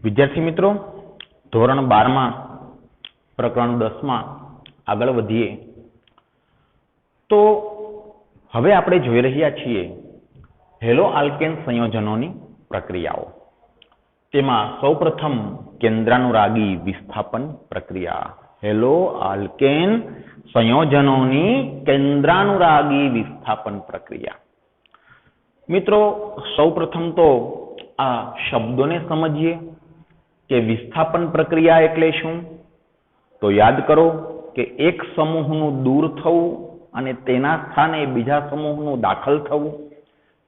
વિદ્યાર્થી મિત્રો, ધોરણ 12 પ્રકરણ 10 આગળ વધીએ તો હવે આપણે જોઈ રહ્યા છીએ હેલો આલ્કેન સંયોજનોની પ્રક્રિયાઓ. તેમાં સૌપ્રથમ કેન્દ્રાનુરાગી વિસ્થાપન પ્રક્રિયા. હેલો આલ્કેન સંયોજનોની કેન્દ્રાનુરાગી વિસ્થાપન પ્રક્રિયા. મિત્રો, સૌપ્રથમ તો આ શબ્દોને સમજીએ કે વિસ્થાપન પ્રક્રિયા એટલે શું. તો યાદ કરો કે એક સમૂહનું દૂર થવું અને તેના સ્થાને બીજા સમૂહનું દાખલ થવું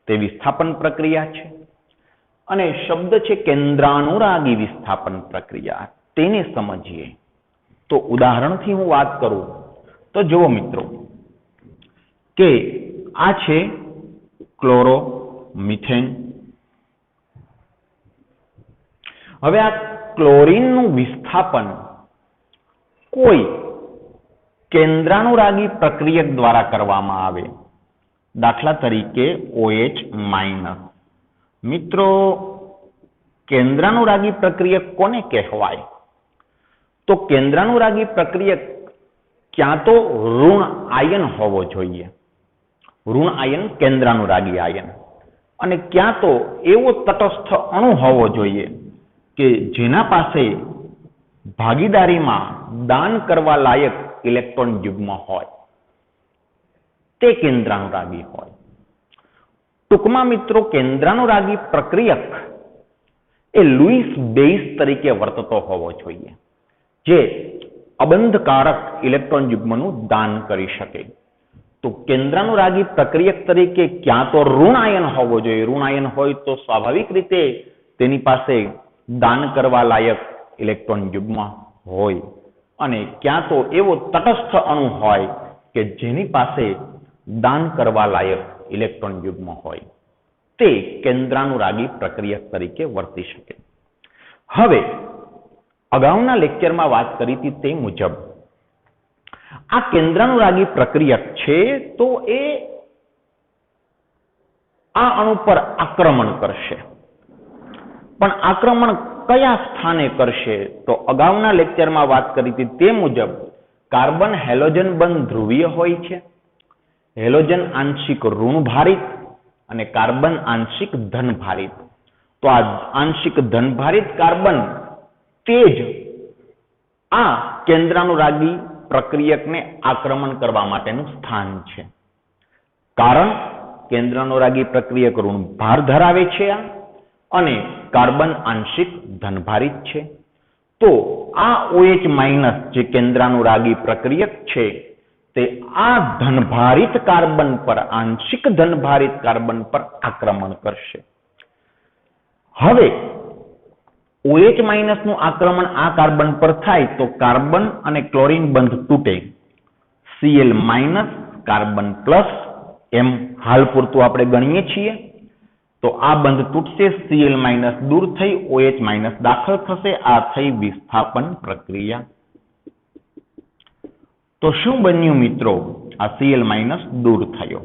તે વિસ્થાપન પ્રક્રિયા છે. અને શબ્દ છે કેન્દ્રાનુરાગી વિસ્થાપન પ્રક્રિયા, તેને સમજીએ. તો ઉદાહરણથી હું વાત કરું તો જુઓ મિત્રો કે આ છે ક્લોરોમિથેન. હવે આ ક્લોરીનનું વિસ્થાપન કોઈ કેન્દ્રાનુરાગી પ્રક્રિયક દ્વારા કરવામાં આવે, દાખલા તરીકે OH-. મિત્રો, કેન્દ્રાનુરાગી પ્રક્રિયક કોને કહેવાય? તો કેન્દ્રાનુરાગી પ્રક્રિયક ક્યાં તો ઋણ આયન હોવો જોઈએ, ઋણ આયન કેન્દ્રાનુરાગી આયન, અને ક્યાં તો એવો તટસ્થ અણુ હોવો જોઈએ કે જેના પાસે ભાગીદારીમાં દાન કરવા લાયક ઇલેક્ટ્રોન યુગ્મ હોય, તે કેન્દ્રાનુરાગી હોય. ટૂંકમાં મિત્રો, કેન્દ્રાનુરાગી પ્રક્રિયક એ લુઈસ બેઇસ તરીકે વર્તતો હોવો જોઈએ, જે અબંધકારક ઇલેક્ટ્રોન યુગ્મનું દાન કરી શકે. તો કેન્દ્રાનુરાગી પ્રક્રિયક તરીકે ક્યાં તો ઋણ આયન હોવો જોઈએ, ઋણ આયન હોય તો સ્વાભાવિક રીતે તેની પાસે દાન કરવા લાયક ઇલેક્ટ્રોન યુગ્મ હોય, અને ક્યાં તો એવો તટસ્થ અણુ હોય કે જેની પાસે દાન કરવા લાયક ઇલેક્ટ્રોન યુગ્મ હોય, તે કેન્દ્રાનુરાગી પ્રક્રિયક તરીકે વર્તી શકે. હવે અગાઉના લેક્ચરમાં વાત કરી હતી તે મુજબ આ કેન્દ્રાનુરાગી પ્રક્રિયક છે તો એ આ અણુ પર આક્રમણ કરશે. પણ આક્રમણ કયા સ્થાને કરશે? તો અગાઉના લેક્ચરમાં વાત કરી હતી તે મુજબ કાર્બન હેલોજન બંધ ધ્રુવીય હોય છે, હેલોજન આંશિક ઋણભારિત અને કાર્બન આંશિક ધનભારિત. તો આ આંશિક ધનભારિત કાર્બન તે જ આ કેન્દ્રાનુરાગી પ્રક્રિયકને આક્રમણ કરવા માટેનું સ્થાન છે. કારણ કેન્દ્રાનુરાગી પ્રક્રિયક ઋણભાર ધરાવે છે અને કાર્બન આંશિક ધનભારિત છે. તો આ OH- જે કેન્દ્રાનુરાગી પ્રક્રિયક છે તે આ ધનભારિત કાર્બન પર, આંશિક ધનભારિત કાર્બન પર આક્રમણ કરશે. હવે OH- નું આક્રમણ આ કાર્બન પર થાય તો કાર્બન અને ક્લોરીન બંધ તૂટે, Cl- કાર્બન પ્લસ, એમ હાલ પૂરતું આપણે ગણીએ છીએ. તો આ બંધ તૂટશે, Cl- દૂર થઈ OH- દાખલ થશે. આ થઈ વિસ્થાપન પ્રક્રિયા. તો શું બન્યું મિત્રો? આ Cl- દૂર થયો,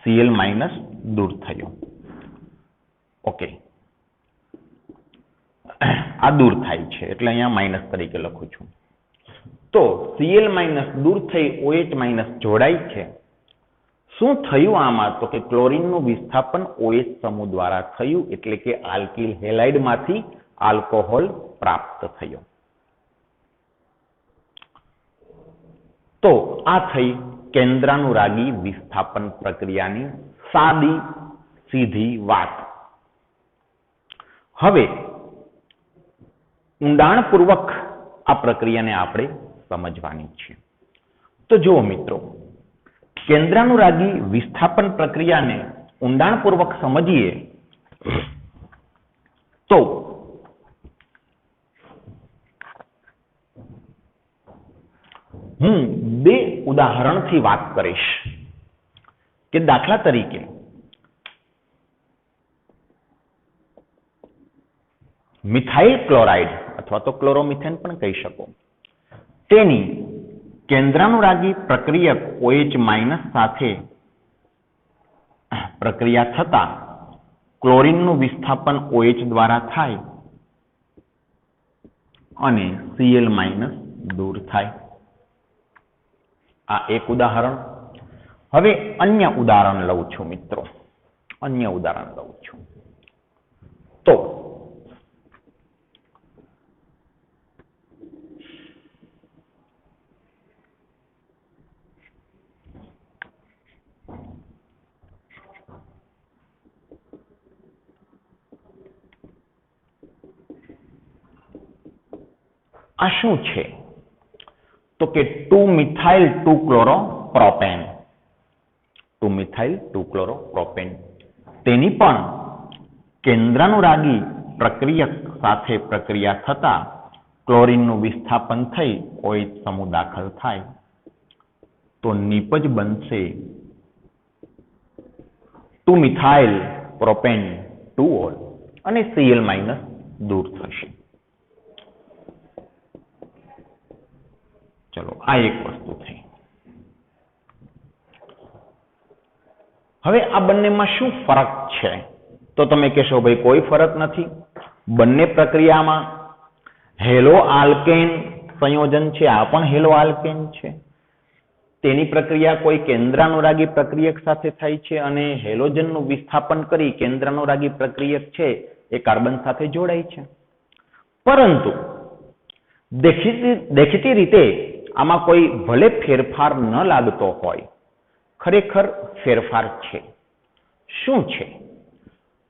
Cl- દૂર થયો. ઓકે, આ દૂર થાય છે એટલે અહીંયા માઇનસ તરીકે લખું છું. તો Cl- દૂર થઈ OH- જોડાય છે. શું થયું આમાં? તો કે ક્લોરીનનું વિસ્થાપન OH સમૂહ દ્વારા થયું, એટલે કે આલ્કિલ હેલાઇડ માંથી આલ્કોહોલ પ્રાપ્ત થયો. તો આ થઈ કેન્દ્રાનુરાગી વિસ્થાપન પ્રક્રિયાની સાદી સીધી વાત. હવે ઊંડાણપૂર્વક આ પ્રક્રિયાને આપણે સમજવાની છે. તો જુઓ મિત્રો, કેન્દ્રાનુરાગી વિસ્થાપન પ્રક્રિયાને ઊંડાણપૂર્વક સમજીએ તો હું બે ઉદાહરણથી વાત કરીશ કે દાખલા તરીકે મિથાઇલ ક્લોરાઇડ અથવા તો ક્લોરોમિથેન પણ કહી શકો, તેની કેન્દ્રાનુરાગી પ્રક્રિયક OH- સાથે પ્રક્રિયા થતા ક્લોરીનનું વિસ્થાપન OH દ્વારા થાય અને Cl માઇનસ દૂર થાય. આ એક ઉદાહરણ. હવે અન્ય ઉદાહરણ લઉં છું મિત્રો, અન્ય ઉદાહરણ લઉં છું. તો આ શું છે? તો કે 2-મિથાઇલ 2-ક્લોરોપ્રોપેન, 2-મિથાઇલ 2-ક્લોરોપ્રોપેન. તેની પણ કેન્દ્રાનુરાગી પ્રક્રિયક સાથે પ્રક્રિયા થતા ક્લોરીનનું વિસ્થાપન થઈ OH સમૂહ દાખલ થાય તો નિપજ બનશે 2-મિથાઇલ પ્રોપેન 2-ઓલ અને Cl માઇનસ દૂર થશે. ચલો, આ એક વસ્તુ થઈ. હવે આ બંનેમાં શું ફરક છે? તો તમે કહેશો ભાઈ કોઈ ફરક નથી, બંને પ્રક્રિયામાં હેલો આલ્કેન સંયોજન છે, આ પણ હેલો આલ્કેન છે. તેની પ્રક્રિયા કોઈ કેન્દ્રાનુરાગી પ્રક્રિયક સાથે થાય છે અને હેલોજનનું વિસ્થાપન કરી કેન્દ્રાનુરાગી પ્રક્રિયક છે એ કાર્બન સાથે જોડાય છે. પરંતુ દેખીતી રીતે આમાં કોઈ ભલે ફેરફાર ન લાગતો હોય, ખરેખર ફેરફાર છે. શું છે?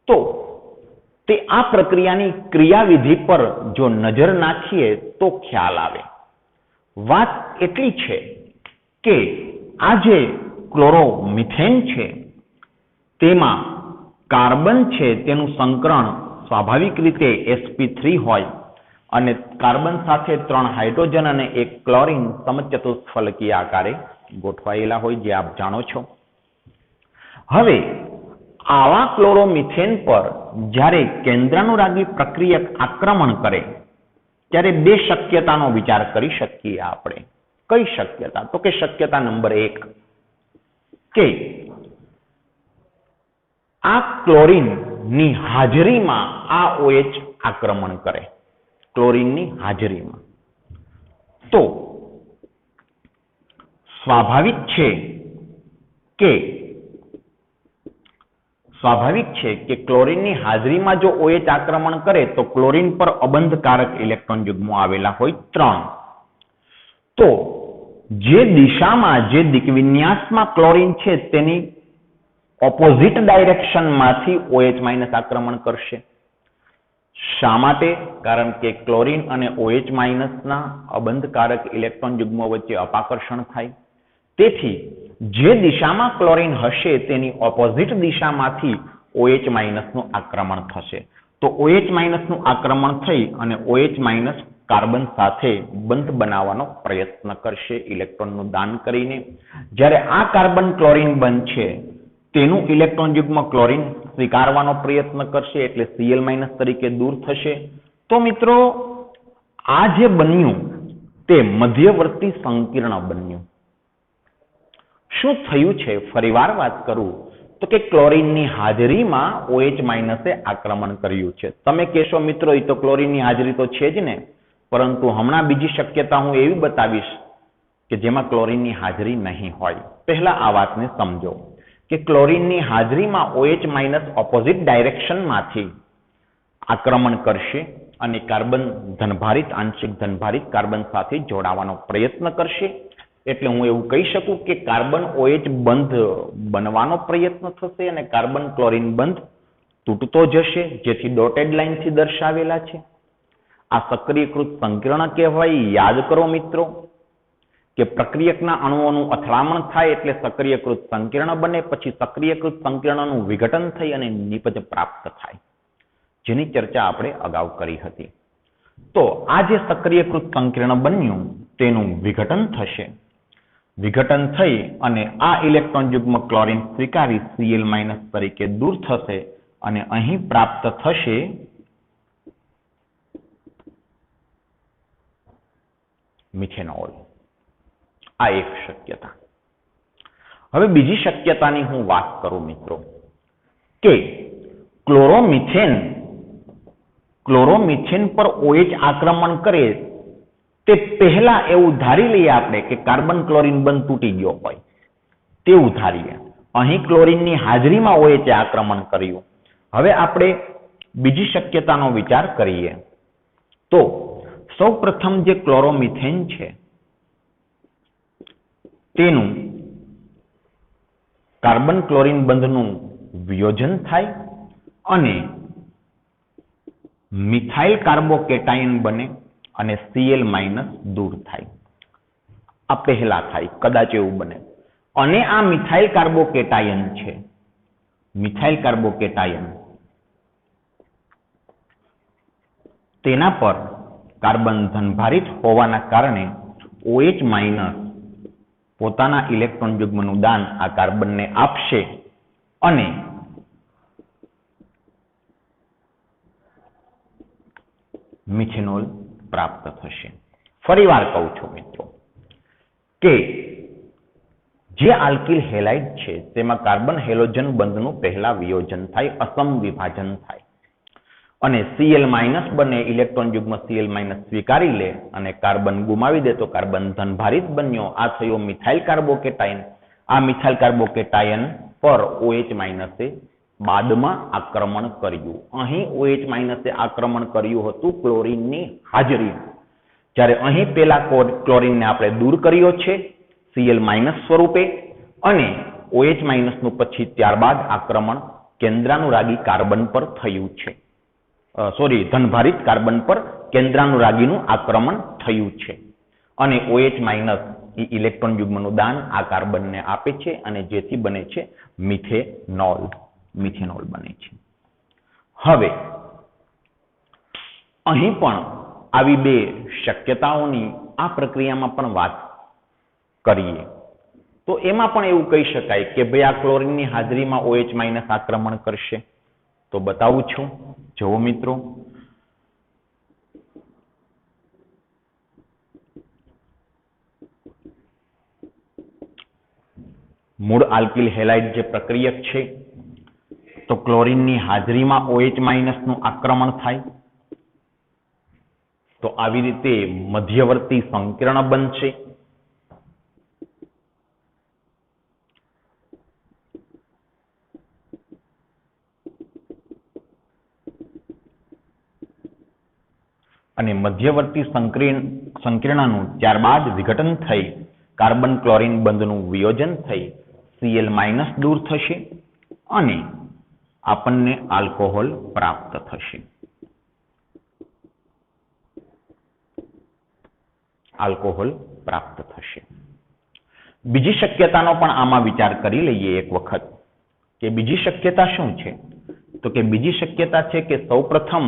તો તે આ પ્રક્રિયાની ક્રિયાવિધિ પર જો નજર નાખીએ તો ખ્યાલ આવે. વાત એટલી છે કે આ જે ક્લોરોમિથેન છે તેમાં કાર્બન છે તેનું સંકરણ સ્વાભાવિક રીતે sp3 હોય અને કાર્બન સાથે 3 હાઇડ્રોજન અને 1 ક્લોરીન સમચતુષ્ફલકીય આકારે ગોઠવાયેલા હોય, જે આપ જાણો છો. હવે આવા ક્લોરોમિથેન પર જ્યારે કેન્દ્રાનુરાગી પ્રક્રિયક આક્રમણ કરે ત્યારે બે શક્યતાનો વિચાર કરી શકીએ આપણે. કઈ શક્યતા? તો કે શક્યતા નંબર 1 કે આ ક્લોરીનની હાજરીમાં આ OH આક્રમણ કરે, ક્લોરીનની હાજરીમાં. તો સ્વાભાવિક છે કે ક્લોરીનની હાજરીમાં જો OH આક્રમણ કરે તો ક્લોરીન પર અબંધકારક ઇલેક્ટ્રોન યુગ્મો આવેલા હોય 3. તો જે દિશામાં, જે દિક્વિન્યાસમાં ક્લોરીન છે તેની ઓપોઝિટ ડાયરેક્શનમાંથી OH માઇનસ આક્રમણ કરશે. શા માટે? કારણ કે ક્લોરીન અને OH માઇનસના અબંધકારક ઇલેક્ટ્રોન યુગ્મો વચ્ચે અપાકર્ષણ થાય. તેથી જે દિશામાં ક્લોરીન હશે તેની ઓપોઝિટ દિશામાંથી OH માઇનસનું આક્રમણ થશે. તો OH માઇનસનું આક્રમણ થઈ અને OH માઇનસ કાર્બન સાથે બંધ બનાવવાનો પ્રયત્ન કરશે ઇલેક્ટ્રોનનું દાન કરીને. જ્યારે આ કાર્બન ક્લોરીન બંધ છે તેનું ઇલેક્ટ્રોન યુગ્મ ક્લોરીન સ્વીકારવાનો પ્રયત્ન કરશે એટલે Cl માઇનસ તરીકે દૂર થશે. તો મિત્રો આ જે બન્યું તે મધ્યવર્તી સંકીર્ણ બન્યું. શું થયું છે? ફરીવાર વાત કરું તો કે ક્લોરીનની હાજરીમાં OH માઇનસે આક્રમણ કર્યું છે. તમે કહેશો મિત્રો એ તો ક્લોરીનની હાજરી તો છે જ ને, પરંતુ હમણાં બીજી શક્યતા હું એવી બતાવીશ કે જેમાં ક્લોરીનની હાજરી નહીં હોય. પહેલા આ વાતને સમજો કે ક્લોરીનની હાજરીમાં OH માઇનસ ઓપોઝિટ ડાયરેક્શનમાંથી આક્રમણ કરશે અને કાર્બન ધનભારિત, આંશિક ધનભારિત કાર્બન સાથે જોડાવાનો પ્રયત્ન કરશે. એટલે હું એવું કહી શકું કે કાર્બન OH બંધ બનવાનો પ્રયત્ન થશે અને કાર્બન ક્લોરીન બંધ તૂટતો જશે, જેથી ડોટેડ લાઇનથી દર્શાવેલા છે. આ સક્રિયકૃત સંકીર્ણ કહેવાય. યાદ કરો મિત્રો કે પ્રક્રિયકના અણુઓનું અથડામણ થાય એટલે સક્રિયકૃત સંકીર્ણ બને, પછી સક્રિયકૃત સંકીર્ણનું વિઘટન થઈ અને નિપજ પ્રાપ્ત થાય, જેની ચર્ચા આપણે અગાઉ કરી હતી. તો આ જે સક્રિયકૃત સંકીર્ણ બન્યું તેનું વિઘટન થશે. વિઘટન થઈ અને આ ઇલેક્ટ્રોન યુગ્મ ક્લોરીન સ્વીકારી Cl માઇનસ તરીકે દૂર થશે અને અહીં પ્રાપ્ત થશે મિથેનોલ. આ એક શક્યતા. હવે બીજી શક્યતાની હું વાત કરું મિત્રો કે ક્લોરોમિથેન પર OH આક્રમણ કરે તે પહેલા એવું ધારી લઈએ આપણે કે કાર્બન ક્લોરીન બંધ તૂટી ગયો હોય તેવું ધારીએ. અહીં ક્લોરીનની હાજરીમાં OH આક્રમણ કર્યું. હવે આપણે બીજી શક્યતાનો વિચાર કરીએ તો સૌપ્રથમ જે ક્લોરોમિથેન છે તેનું કાર્બન ક્લોરીન બંધનું વિયોજન થાય અને મિથાઇલ કાર્બોકેટાયન બને અને Cl માઇનસ દૂર થાય. આ પહેલા થાય, કદાચ એવું બને. અને આ મિથાઇલ કાર્બોકેટાયન છે, મિથાઇલ કાર્બોકેટાયન તેના પર કાર્બન ધનભારિત હોવાના કારણે OH માઇનસ પોતાના ઇલેક્ટ્રોન યુગ્મનું દાન આ કાર્બનને આપશે અને મિથેનોલ પ્રાપ્ત થશે. ફરીવાર કહું છું મિત્રો કે જે આલ્કિલ હેલાઇડ છે તેમાં કાર્બન હેલોજન બંધનું પહેલા વિયોજન થાય, અસમ વિભાજન થાય અને Cl માઇનસ બને, ઇલેક્ટ્રોન યુગ્મ Cl માઇનસ સ્વીકારી લે અને કાર્બન ગુમાવી દે તો કાર્બન ધનભારિત બન્યો. આ થયો મિથાઇલ કાર્બોકેટાયન. આ મિથાઇલ કાર્બોકેટાયન પર OH માઇનસે બાદમાં આક્રમણ કર્યું. અહીં OH માઇનસે આક્રમણ કર્યું હતું ક્લોરીનની હાજરીમાં, જ્યારે અહીં પેલા ક્લોરીનને આપણે દૂર કર્યો છે Cl માઇનસ સ્વરૂપે અને OH માઇનસનું પછી ત્યારબાદ આક્રમણ કેન્દ્રાનુરાગી કાર્બન પર થયું છે. ધનભારિત કાર્બન પર કેન્દ્રાનુરાગીનું આક્રમણ થયું છે અને OH માઇનસ ઇલેક્ટ્રોન યુગ્મનું દાન આ કાર્બનને આપે છે અને જેથી બને છે મિથેનોલ. મિથેનોલ બને છે. હવે અહીં પણ આવી બે શક્યતાઓની આ પ્રક્રિયામાં પણ વાત કરીએ તો એમાં પણ એવું કહી શકાય કે ભાઈ આ ક્લોરીનની હાજરીમાં OH માઇનસ આક્રમણ કરશે. તો બતાવું છું, જુઓ મિત્રો. મૂળ આલ્કિલ હેલાઇડ જે પ્રક્રિયક છે તો ક્લોરીનની હાજરીમાં OH માઇનસનું આક્રમણ થાય તો આવી રીતે મધ્યવર્તી સંકીર્ણ બનશે. અને મધ્યવર્તી સંકીર્ણનું ત્યારબાદ વિઘટન થઈ કાર્બન ક્લોરીન બંધનું વિયોજન થઈ Cl માઇનસ દૂર થશે અને આપણને આલ્કોહોલ પ્રાપ્ત થશે. આલ્કોહોલ પ્રાપ્ત થશે. બીજી શક્યતાનો પણ આમાં વિચાર કરી લઈએ એક વખત કે બીજી શક્યતા શું છે? તો કે બીજી શક્યતા છે કે સૌપ્રથમ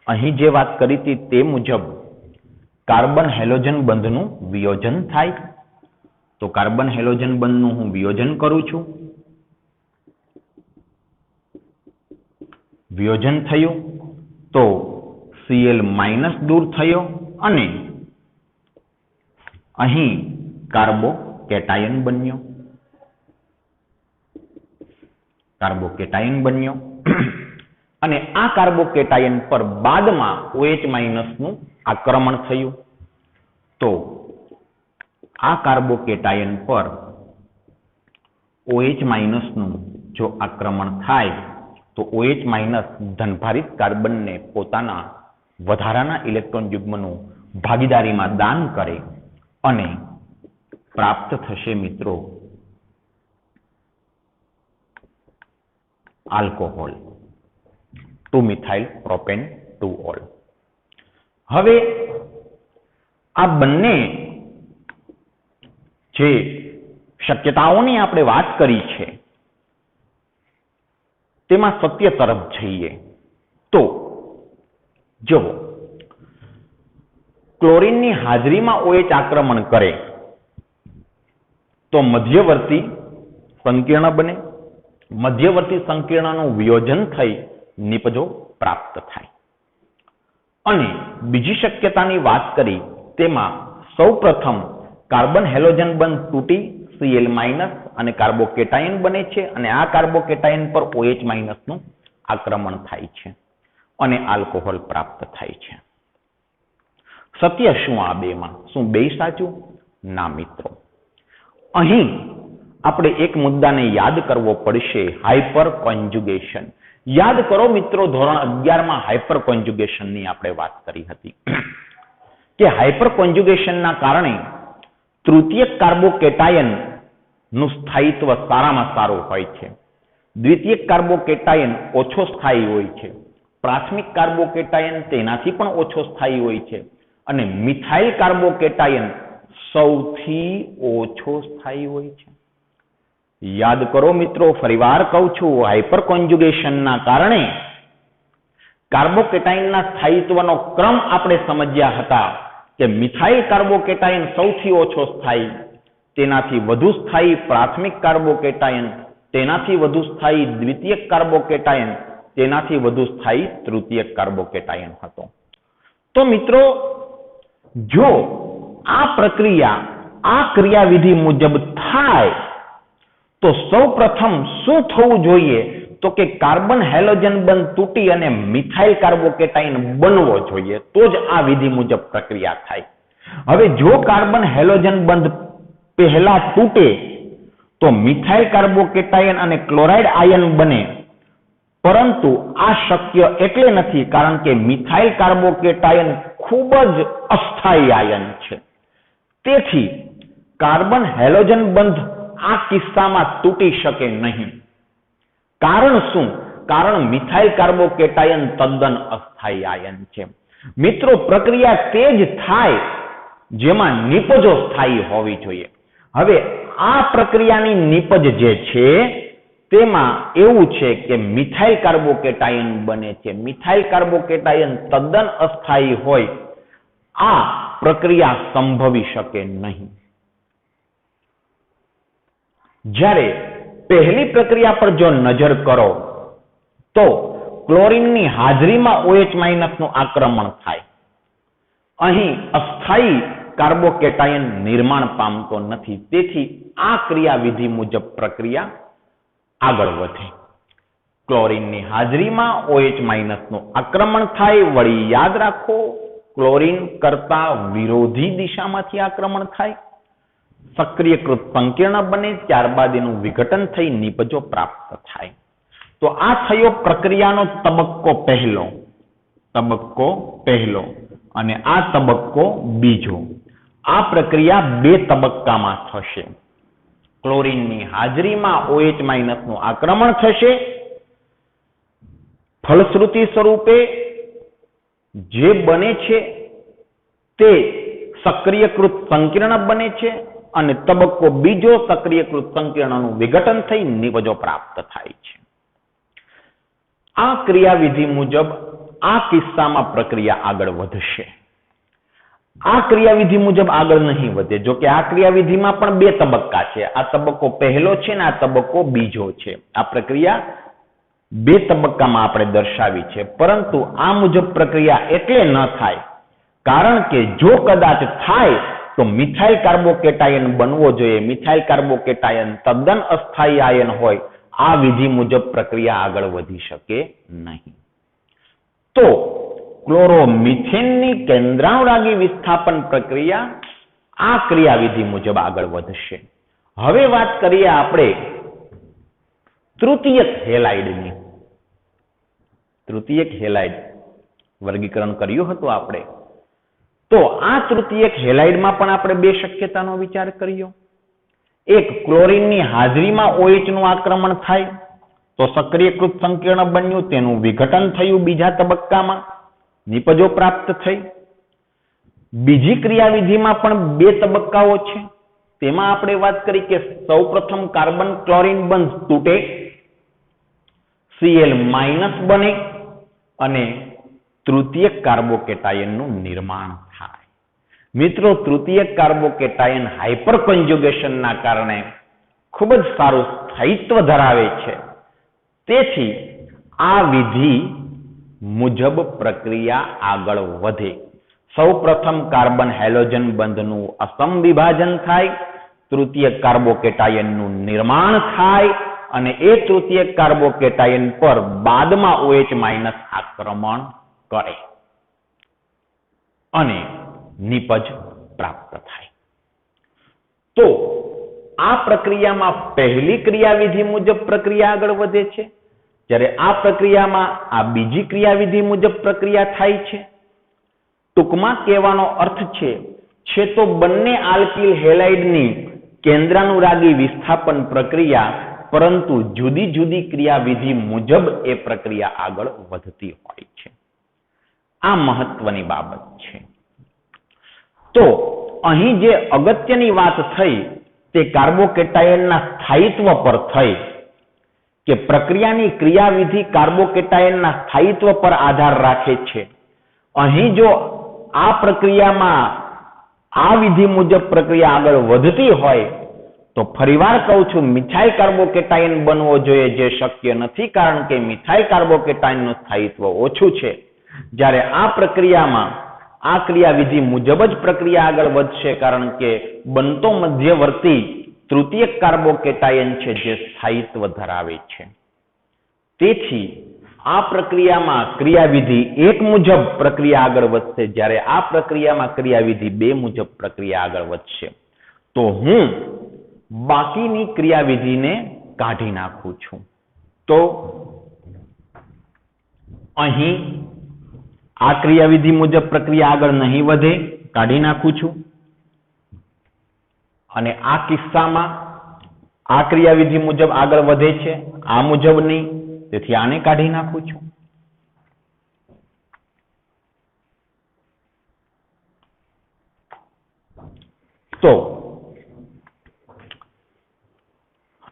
અહીં જે વાત કરી હતી તે મુજબ કાર્બન હેલોજન બંધનું વિયોજન થાય. તો કાર્બન હેલોજન બંધનું હું વિયોજન કરું છું. વિયોજન થયું તો Cl માઇનસ દૂર થયો અને અહીં કાર્બોકેટાયન બન્યો. કાર્બોકેટાયન બન્યો અને આ કાર્બોકેટાયન પર બાદમાં OH માઇનસનું આક્રમણ થયું. તો આ કાર્બોકેટાયન પર OH માઇનસનું જો આક્રમણ થાય તો OH માઇનસ ધનભારિત કાર્બનને પોતાના વધારાના ઇલેક્ટ્રોન યુગ્મનું ભાગીદારીમાં દાન કરે અને પ્રાપ્ત થશે મિત્રો આલ્કોહોલ. 2મિથાઇલ પ્રોપેન 2-ઓલ. હવે આ બંને જે શક્યતાઓની આપણે વાત કરી છે તેમાં સત્ય તરફ જઈએ તો જુઓ, ક્લોરીનની હાજરીમાં OH આક્રમણ કરે તો મધ્યવર્તી સંકીર્ણ બને. મધ્યવર્તી સંકીર્ણનું વિયોજન થઈ નિપજો પ્રાપ્ત થાય. અને બીજી શક્યતાની વાત કરી તેમાં સૌપ્રથમ કાર્બન હેલોજન બંધ તૂટી Cl માઇનસ અને કાર્બોકેટાયન બને છે અને આ કાર્બોકેટાયન પર OH માઇનસનું આક્રમણ થાય છે. અને આલ્કોહોલ પ્રાપ્ત થાય છે. સત્ય શું આ બેમાં? શું બે સાચું? ના મિત્રો. અહીં આપણે એક મુદ્દાને યાદ કરવો પડશે, હાઇપર કોન્જ્યુગેશન. યાદ કરો મિત્રો, ધોરણ 11માં હાઇપર કોન્જ્યુગેશનની આપણે વાત કરી હતી કે હાઇપર કોન્જ્યુગેશનના કારણે તૃતીયક કાર્બોકેટાયન નું સ્થાયિત્વ સારામાં સારું હોય છે. દ્વિતીયક કાર્બોકેટાયન ઓછો સ્થાયી હોય છે. પ્રાથમિક કાર્બોકેટાયન તેનાથી પણ ઓછો સ્થાયી હોય છે. અને મિથાઇલ કાર્બોકેટાયન સૌથી ઓછો સ્થાયી હોય છે. યાદ કરો મિત્રો, ફરીવાર કહું છું, હાઇપર કોન્જ્યુગેશનના કારણે કાર્બોકેટાયનના સ્થાયિત્વનો ક્રમ આપણે સમજ્યા હતા કે મિથાઇલ કાર્બોકેટાયન સૌથી ઓછો સ્થાયી, તેનાથી વધુ સ્થાયી પ્રાથમિક કાર્બોકેટાયન, તેનાથી વધુ સ્થાયી દ્વિતીયક કાર્બોકેટાયન, તેનાથી વધુ સ્થાયી તૃતીયક કાર્બોકેટાયન હતો. તો મિત્રો, જો આ પ્રક્રિયા આ ક્રિયાવિધિ મુજબ થાય તો સૌપ્રથમ શું થવું જોઈએ? તો કે કાર્બન હેલોજન બંધ તૂટી અને મિથાઇલ કાર્બોકેટાયન બનવો જોઈએ, તો જ આ વિધિ મુજબ પ્રક્રિયા થાય. હવે જો કાર્બન હેલોજન બંધ પહેલા તૂટે તો મિથાઇલ કાર્બોકેટાયન અને ક્લોરાઇડ આયન બને, પરંતુ આ શક્ય એટલે નથી કારણ કે મિથાઇલ કાર્બોકેટાયન ખૂબ જ અસ્થાયી આયન છે. તેથી કાર્બન હેલોજન બંધ આ કિસ્સામાં તૂટી શકે નહીં. કારણ શું? કારણ મિથાઇલ કાર્બોકેટાયન તદ્દન અસ્થાયી આયન છે. મિત્રો, પ્રક્રિયા તે જ થાય જેમાં નિપજો સ્થાયી હોવી જોઈએ. હવે આ પ્રક્રિયાની નિપજ જે છે તેમાં એવું છે કે મિથાઇલ કાર્બોકેટાયન બને છે. મિથાઇલ કાર્બોકેટાયન તદ્દન અસ્થાયી હોય આ પ્રક્રિયા સંભવી શકે નહીં. જ્યારે પહેલી પ્રક્રિયા પર જો નજર કરો તો ક્લોરીનની હાજરીમાં OH- નું આક્રમણ થાય. અહીં અસ્થાયી કાર્બોકેટાયન નિર્માણ પામતો નથી. તેથી આ ક્રિયાવિધિ મુજબ પ્રક્રિયા આગળ વધે. ક્લોરીનની હાજરીમાં OH- નું આક્રમણ થાય. વળી યાદ રાખો, ક્લોરીન કરતા વિરોધી દિશામાંથી આક્રમણ થાય, સક્રિયકૃત સંકીર્ણ બને, ત્યારબાદ એનું વિઘટન થઈ નિપજો પ્રાપ્ત થાય. તો આ થયો પ્રક્રિયાનો તબક્કો પહેલો અને આ તબક્કો બીજો. આ પ્રક્રિયા બે તબક્કામાં થશે. ક્લોરીનની હાજરીમાં OH- નું આક્રમણ થશે. ફલશ્રુતિ સ્વરૂપે જે બને છે તે સક્રિયકૃત સંકીર્ણ બને છે અને તબક્કો બીજો, સક્રિયકૃત સંકીર્ણનું વિઘટન થઈ નિપજો પ્રાપ્ત થાય છે. આ ક્રિયાવિધિ મુજબ આ કિસ્સામાં પ્રક્રિયા આગળ વધશે. આ ક્રિયાવિધિ મુજબ આગળ નહીં વધે. જો કે આ ક્રિયાવિધિમાં પણ બે તબક્કા છે. આ તબક્કો પહેલો છે ને આ તબક્કો બીજો છે. આ પ્રક્રિયા બે તબક્કામાં આપણે દર્શાવી છે, પરંતુ આ મુજબ પ્રક્રિયા એટલે ન થાય કારણ કે જો કદાચ થાય તો મિથાઇલ કાર્બોકેટાયન બનવો જોઈએ. મિથાઇલ કાર્બોકેટાયન તદ્દન અસ્થાયી આયન હોય. આ વિધિ મુજબ પ્રક્રિયા આગળ વધી શકે નહીં. તો ક્લોરોમિથેનની કેન્દ્રાનુરાગી વિસ્થાપન પ્રક્રિયા આ ક્રિયાવિધિ મુજબ આગળ વધશે. હવે વાત કરીએ આપણે તૃતીયક હેલાઇડની. તૃતીયક હેલાઇડ વર્ગીકરણ કર્યું હતું આપણે. તો આ તૃતીયક હેલાઇડમાં પણ આપણે બે શક્યતાનો વિચાર કર્યો. એક, ક્લોરીનની હાજરીમાં OH નું આક્રમણ થાય તો સક્રિયકૃત સંકીર્ણ બન્યું, તેનું વિઘટન થયું બીજા તબક્કામાં, નિપજો પ્રાપ્ત થઈ. બીજી ક્રિયાવિધિમાં પણ બે તબક્કાઓ છે. તેમાં આપણે વાત કરી કે સૌપ્રથમ કાર્બન ક્લોરીન બંધ તૂટે, Cl- બને અને તૃતીયક કાર્બોકેટાયનનું નિર્માણ થાય. મિત્રો, તૃતીયક કાર્બોકેટાયન હાઇપર કોન્જ્યુગેશનના કારણે ખૂબ જ સારું સ્થાયિત્વ ધરાવે છે. તેથી આ વિધિ મુજબ પ્રક્રિયા આગળ વધે. સૌપ્રથમ કાર્બન હેલોજન બંધનું અસમવિભાજન થાય, તૃતીયક કાર્બોકેટાયનનું નિર્માણ થાય અને એ તૃતીયક કાર્બોકેટાયન પર બાદમાં OH માઇનસ આક્રમણ કરે અને નિપજ પ્રાપ્ત થાય. તો આ પ્રક્રિયામાં પહેલી ક્રિયાવિધિ મુજબ પ્રક્રિયા આગળ વધે છે, જ્યારે આ પ્રક્રિયામાં આ બીજી ક્રિયાવિધિ મુજબ પ્રક્રિયા થાય છે. ટૂંકમાં કહેવાનો અર્થ છે તો બંને આલ્કિલ હેલાઇડની કેન્દ્રાનુરાગી વિસ્થાપન પ્રક્રિયા, પરંતુ જુદી જુદી ક્રિયાવિધિ મુજબ એ પ્રક્રિયા આગળ વધતી હોય છે. આ મહત્વની બાબત છે. તો અહીં જે અગત્યની વાત થઈ તે કાર્બોકેટાયનના સ્થાયિત્વ પર થઈ કે પ્રક્રિયાની ક્રિયાવિધિ કાર્બોકેટાયનના સ્થાયિત્વ પર આધાર રાખે છે. અહીં જો આ પ્રક્રિયામાં આ વિધિ મુજબ પ્રક્રિયા આગળ વધતી હોય તો ફરીવાર કહું છું, મિથાઇલ કાર્બોકેટાયન બનવો જોઈએ, જે શક્ય નથી, કારણ કે મિથાઇલ કાર્બોકેટાયનનું સ્થાયિત્વ ઓછું છે. જ્યારે આ પ્રક્રિયામાં આ ક્રિયાવિધિ મુજબ જ પ્રક્રિયા આગળ વધશે, કારણ કે બનતો મધ્યવર્તી તૃતીયક કાર્બોકેટાયન છે જે સ્થાયિત્વ ધરાવે છે. તેથી આ પ્રક્રિયામાં ક્રિયાવિધિ 1 મુજબ પ્રક્રિયા આગળ વધશે, જ્યારે આ પ્રક્રિયામાં ક્રિયાવિધિ 2 મુજબ પ્રક્રિયા આગળ વધશે. તો હું બાકીની ક્રિયાવિધિને કાઢી નાખું છું. તો અહીં આ ક્રિયાવિધિ મુજબ પ્રક્રિયા આગળ નહીં વધે, કાઢી નાખું છું. અને આ કિસ્સામાં આ ક્રિયાવિધિ મુજબ આગળ વધે છે, આ મુજબ નહીં, તેથી આને કાઢી નાખું છું. તો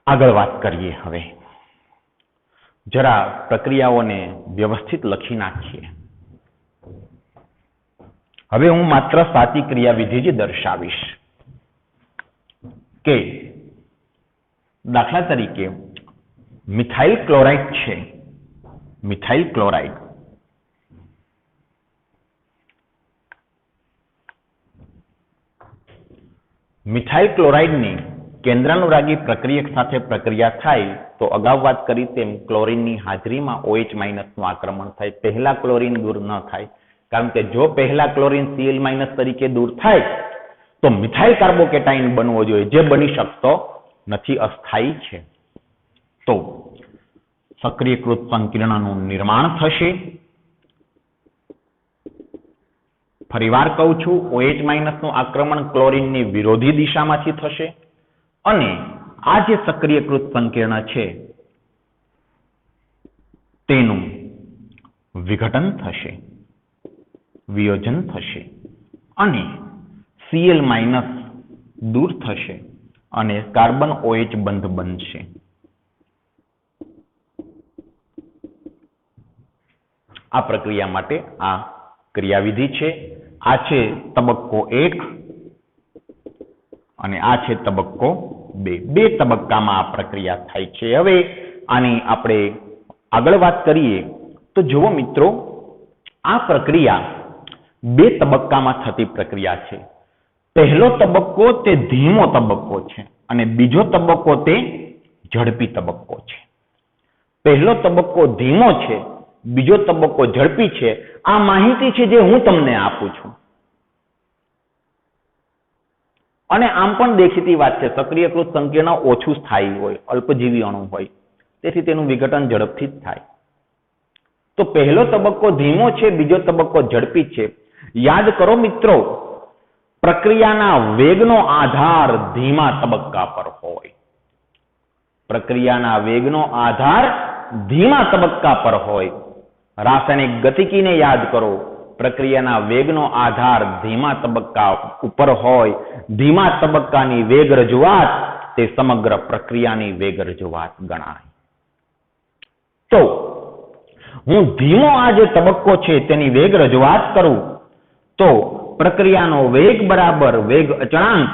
આગળ વાત કરીએ. હવે જરા પ્રક્રિયાઓને વ્યવસ્થિત લખી નાખીએ. હવે હું માત્ર સાચી ક્રિયાવિધિ જ દર્શાવીશ કે દાખલા તરીકે મિથાઇલ ક્લોરાઇડ છે. મિથાઇલ ક્લોરાઇડ મિથાઇલ ક્લોરાઇડની કેન્દ્રાનુરાગી પ્રક્રિયક સાથે પ્રક્રિયા થાય તો અગાઉ વાત કરી તેમ ક્લોરીનની હાજરીમાં OH માઇનસનું આક્રમણ થાય. પહેલા ક્લોરીન દૂર ન થાય, કારણ કે જો પહેલા ક્લોરીન Cl માઇનસ તરીકે દૂર થાય તો મિથાઇલ કાર્બોકેટાયન બનવો જોઈએ, જે બની શકતો નથી, અસ્થાયી છે. તો સક્રિયકૃત સંકીર્ણનું નિર્માણ થશે. ફરીવાર કહું છું, OH માઇનસનું આક્રમણ ક્લોરીનની વિરોધી દિશામાંથી થશે અને આ જે સક્રિયકૃત સંકીર્ણ છે તેનું વિઘટન થશે, વિયોજન થશે અને Cl માઇનસ દૂર થશે અને કાર્બન OH બંધ બનશે. આ પ્રક્રિયા માટે આ ક્રિયાવિધિ છે. આ છે તબક્કો 1 અને આ છે તબક્કો 2. 2 તબક્કામાં આ પ્રક્રિયા થાય છે. હવે આની આપણે આગળ વાત કરીએ તો જુઓ મિત્રો, આ પ્રક્રિયા 2 તબક્કામાં થતી પ્રક્રિયા છે. પહેલો તબક્કો તે ધીમો તબક્કો છે અને બીજો તબક્કો તે ઝડપી તબક્કો છે. પહેલો તબક્કો ધીમો છે, બીજો તબક્કો ઝડપી છે. આ માહિતી છે જે હું તમને આપું છું. અને આમ પણ દેખીતી વાત છે, સક્રિયકૃત સંકીર્ણ ઓછું સ્થાયી હોય, અલ્પજીવી અણુ હોય, તેથી તેનું વિઘટન ઝડપથી જ થાય. તો પહેલો તબક્કો ધીમો છે, બીજો તબક્કો ઝડપી છે. યાદ કરો મિત્રો, પ્રક્રિયાના વેગનો આધાર ધીમા તબક્કા પર હોય. પ્રક્રિયાના વેગનો આધાર ધીમા તબક્કા પર હોય. રાસાયણિક ગતિકીને યાદ કરો, પ્રક્રિયાના વેગનો આધાર ધીમા તબક્કા ઉપર હોય. ધીમા તબક્કાની વેગ રજૂઆત તે સમગ્ર પ્રક્રિયાની વેગ રજૂઆત ગણાય. તો હું ધીમો આ જે તબક્કો છે તેની વેગ રજૂઆત કરું તો પ્રક્રિયાનો વેગ બરાબર વેગ અચળાંક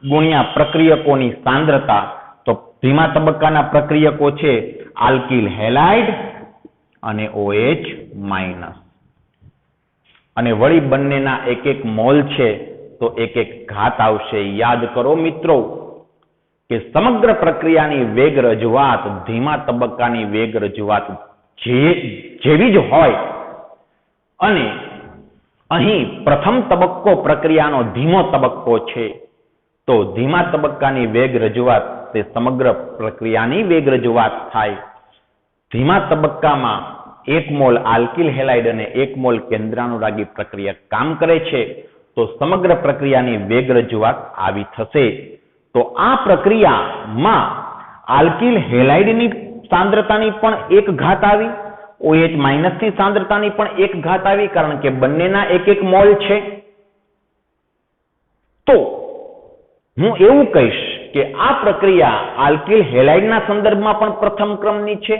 ગુણ્યા પ્રક્રિયકોની સાંદ્રતા. તો ધીમા તબક્કાના પ્રક્રિયકો છે આલ્કિલ હેલાઇડ અને OH માઇનસ, અને વળી બંનેના એક એક મોલ છે તો એક એક ઘાત આવશે. યાદ કરો મિત્રો કે સમગ્ર પ્રક્રિયાની વેગ રજૂઆત ધીમા તબક્કાની વેગ રજૂઆત જેવી જ હોય અને અહીં પ્રથમ તબક્કો પ્રક્રિયાનો ધીમો તબક્કો છે તો ધીમા તબક્કાની વેગ રજૂઆત તે સમગ્ર પ્રક્રિયાની વેગ રજૂઆત થાય. ધીમા તબક્કામાં 1 મોલ આલ્કિલ હેલાઇડ અને 1 મોલ કેન્દ્રાનુરાગી પ્રક્રિયક કામ કરે છે તો સમગ્ર પ્રક્રિયાની વેગ રજૂઆત આવી થશે. તો આ પ્રક્રિયામાં આલ્કિલ હેલાઇડની સાંદ્રતાની પણ 1 ઘાત આવી, OH માઇનસની સાંદ્રતાની પણ 1 ઘાત આવી, કારણ કે બંનેના 1 મોલ છે. તો હું એવું કહીશ કે આ પ્રક્રિયા આલ્કિલ હેલાઇડના સંદર્ભમાં પણ પ્રથમ ક્રમની છે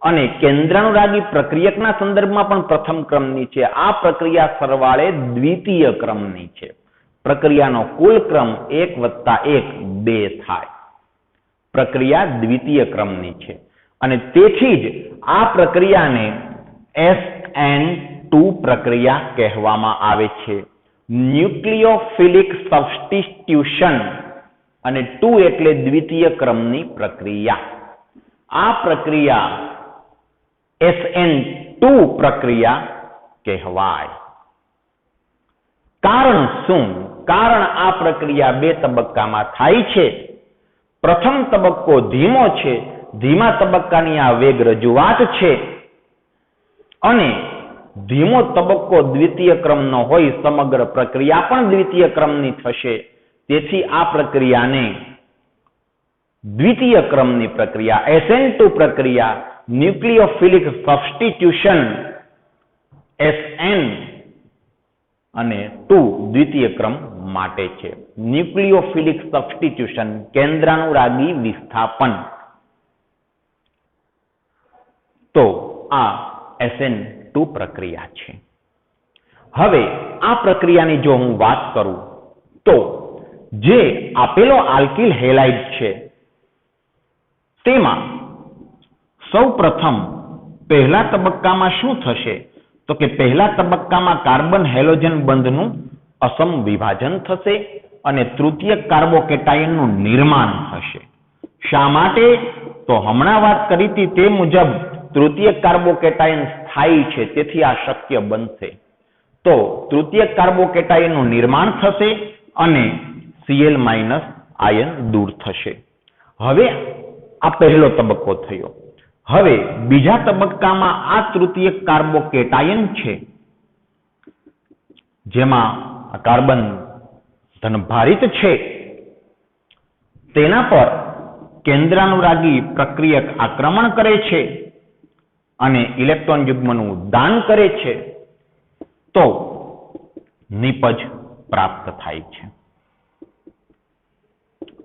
અને કેન્દ્રાનુરાગી પ્રક્રિયકના સંદર્ભમાં પણ પ્રથમ ક્રમની છે. આ પ્રક્રિયા સરવાળે દ્વિતીય ક્રમની છે. પ્રક્રિયાનો કુલ ક્રમ 1 + 1 2 થાય. પ્રક્રિયા દ્વિતીય ક્રમની છે અને તેથી જ આ પ્રક્રિયાને SN2 પ્રક્રિયા કહેવામાં આવે છે. ન્યુક્લિયોફિલિક સબસ્ટિટ્યુશન અને 2 એટલે દ્વિતીય ક્રમની પ્રક્રિયા. આ પ્રક્રિયા SN2 પ્રક્રિયા કહેવાય. કારણ શું? કારણ આ પ્રક્રિયા 2 તબક્કામાં થાય છે. પ્રથમ તબક્કો ધીમો છે, ધીમા તબક્કાની આ વેગ રજૂઆત છે અને ધીમો તબક્કો દ્વિતીય ક્રમનો હોય, સમગ્ર પ્રક્રિયા પણ દ્વિતીય ક્રમની થશે. તેથી આ પ્રક્રિયાને દ્વિતીય ક્રમની પ્રક્રિયા SN2 પ્રક્રિયા ન્યુક્લિયોફિલિક સબસ્ટિટ્યુશન SN અને 2 દ્વિતીય ક્રમ માટે છે. ન્યુક્લિયોફિલિક સબસ્ટિટ્યુશન કેન્દ્રાનુરાગી વિસ્થાપન. તો આ SN2 પ્રક્રિયા છે. હવે આ પ્રક્રિયાની જો હું વાત કરું તો જે આપેલો આલ્કિલ હેલાઇડ છે તેમાં સૌપ્રથમ પહેલા તબક્કામાં શું થશે તો કે પહેલા તબક્કામાં કાર્બન હેલોજન બંધનું અસમ વિભાજન થશે અને તૃતીયક કાર્બોકેટાયનનું નિર્માણ થશે. શા માટે? તો હમણાં વાત કરી હતી તે મુજબ તૃતીયક કાર્બોકેટાયન સ્થાયી છે, તેથી આ શક્ય બનશે. તો તૃતીયક કાર્બોકેટાયનનું નિર્માણ થશે અને Cl- આયન દૂર થશે. હવે આ પહેલો તબક્કો થયો. હવે બીજા તબક્કામાં આ તૃતીયક કાર્બોકેટાયન છે જેમાં કાર્બન ધનભારિત છે તેના પર કેન્દ્રાનુરાગી પ્રક્રિયક આક્રમણ કરે છે અને ઇલેક્ટ્રોન યુગ્મનું દાન કરે છે તો નિપજ પ્રાપ્ત થાય છે,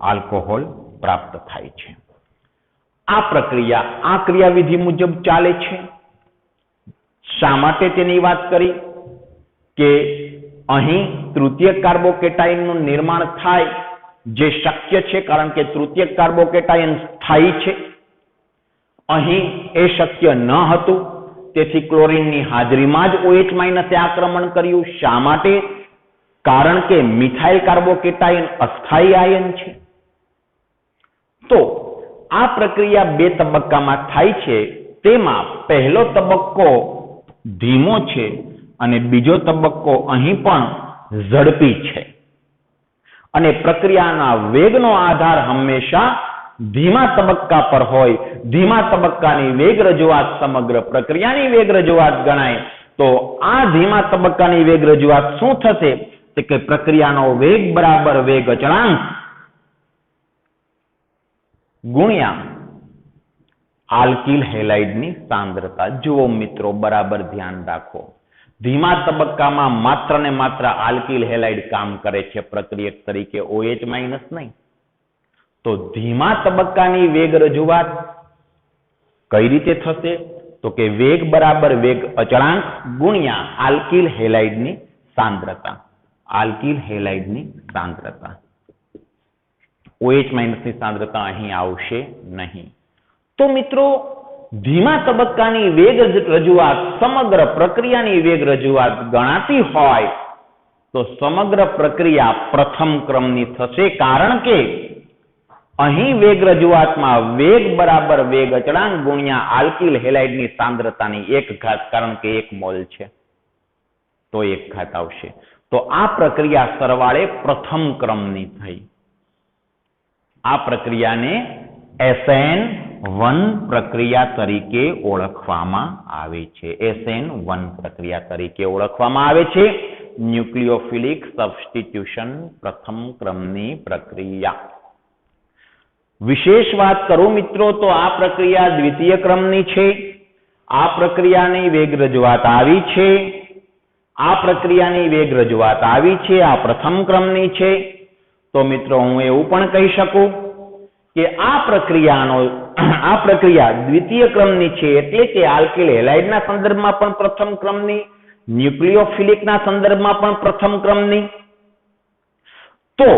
આલ્કોહોલ પ્રાપ્ત થાય છે. આ પ્રક્રિયા આ ક્રિયાવિધિ મુજબ ચાલે છે. શા માટે તેની વાત કરી કે અહીં તૃતીયક કાર્બોકેટાયનનું નિર્માણ થાય જે શક્ય છે કારણ કે તૃતીયક કાર્બોકેટાયન સ્થાયી છે. અહીં એ શક્ય ન હતું, તેથી ક્લોરીનની હાજરીમાં જ OH- આક્રમણ કર્યું. શા માટે? કારણ કે મિથાઇલ કાર્બોકેટાયન અસ્થાયી આયન છે. તો આ પ્રક્રિયા 2 તબક્કામાં થાય છે. તેમાં પહેલો તબક્કો ધીમો છે અને બીજો તબક્કો અહીં પણ ઝડપી છે અને પ્રક્રિયાના વેગનો આધાર હંમેશા ધીમા તબક્કા પર હોય. ધીમા તબક્કાની વેગ રજૂઆત સમગ્ર પ્રક્રિયાની વેગ રજૂઆત ગણાય. તો આ ધીમા તબક્કાની વેગ રજૂઆત શું થશે કે પ્રક્રિયાનો વેગ બરાબર વેગ અચળાંક ગુણ્યા આલ્કિલ હેલાઇડની સાંદ્રતા. જુઓ મિત્રો, બરાબર ધ્યાન રાખો. ધીમા તબક્કામાં માત્ર ને માત્ર આલ્કિલ હેલાઇડ કામ કરે છે પ્રક્રિયક તરીકે, OH- નહીં. તો ધીમા તબક્કાની વેગ રજૂઆત કઈ રીતે થશે તો કે વેગ બરાબર વેગ અચળાંક ગુણ્યા આલ્કિલ હેલાઇડની સાંદ્રતા. આલ્કિલ હેલાઇડની સાંદ્રતા, OH- ની સાંદ્રતા અહીં આવશે નહીં. તો મિત્રો, ધીમા તબક્કાની વેગ રજૂઆત સમગ્ર પ્રક્રિયાની વેગ રજૂઆત ગણાતી હોય તો સમગ્ર પ્રક્રિયા પ્રથમ ક્રમની થશે, કારણ કે અહીં વેગ રજૂઆતમાં વેગ બરાબર વેગ અચળાંક ગુણ્યા આલ્કિલ હેલાઇડની સાંદ્રતાની 1 ઘાત, કારણ કે 1 મોલ છે તો 1 ઘાત આવશે. તો આ પ્રક્રિયા સરવાળે પ્રથમ ક્રમની થઈ. આ પ્રક્રિયાને SN1 પ્રક્રિયા તરીકે ઓળખવામાં આવે છે. SN1 પ્રક્રિયા તરીકે ઓળખવામાં આવે છે. ન્યુક્લિયોફિલિક સબસ્ટિટ્યુશન પ્રથમ ક્રમની પ્રક્રિયા. વિશેષ વાત કરું મિત્રો તો આ પ્રક્રિયા દ્વિતીય ક્રમની છે. આ પ્રક્રિયાની વેગ રજૂઆત આવી છે. આ પ્રક્રિયાની વેગ રજૂઆત આવી છે. આ પ્રથમ ક્રમની છે. તો મિત્રો હું એવું પણ કહી શકું કે આ પ્રક્રિયા દ્વિતીય ક્રમની છે, એટલે કે આલ્કિલ હેલાઇડના સંદર્ભમાં પણ પ્રથમ ક્રમની, ન્યુક્લિયોફિલિકના સંદર્ભમાં પણ પ્રથમ ક્રમની. તો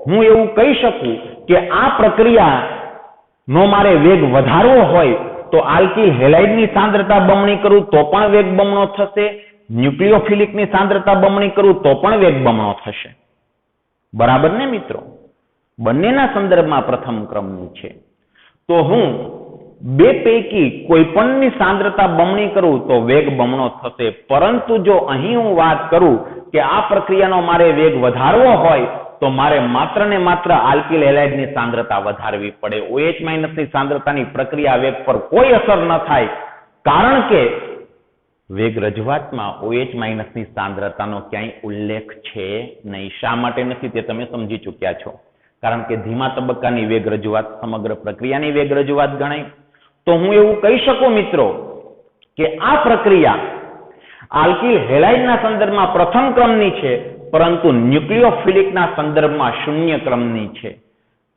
હું એવું કહી શકું કે આ પ્રક્રિયાનો મારે વેગ વધારવો હોય તો આલ્કિલ હેલાઇડની સાંદ્રતા બમણી કરું તો પણ વેગ બમણો થશે, ન્યુક્લિયોફિલિકની સાંદ્રતા બમણી કરું તો પણ વેગ બમણો થશે. બરાબર ને મિત્રો? બંનેના સંદર્ભમાં પ્રથમ ક્રમની છે. તો હું બે પૈકી કોઈ પણની સાંદ્રતા બમણી કરું તો વેગ બમણો થશે. પરંતુ જો અહીં હું વાત કરું કે આ પ્રક્રિયાનો મારે વેગ વધારવો હોય તો મારે માત્ર ને માત્ર આલ્કિલ હેલાઇડની સાંદ્રતા વધારવી પડે. OH- ની સાંદ્રતાની પ્રક્રિયા વેગ પર કોઈ અસર ન થાય, કારણ કે વેગ રજૂઆતમાં OH- ની સાંદ્રતાનો ક્યાંય ઉલ્લેખ છે નહીં. શા માટે નથી તે તમે સમજી ચૂક્યા છો. કારણ કે ધીમા તબક્કાની વેગ રજૂઆત સમગ્ર પ્રક્રિયાની વેગ રજૂઆત ગણાય. તો હું એવું કહી શકું મિત્રો કે આ પ્રક્રિયા આલ્કિલ હેલાઇડના સંદર્ભમાં પ્રથમ ક્રમની છે, પરંતુ ન્યુક્લિયોફિલિકના સંદર્ભમાં શૂન્ય ક્રમની છે.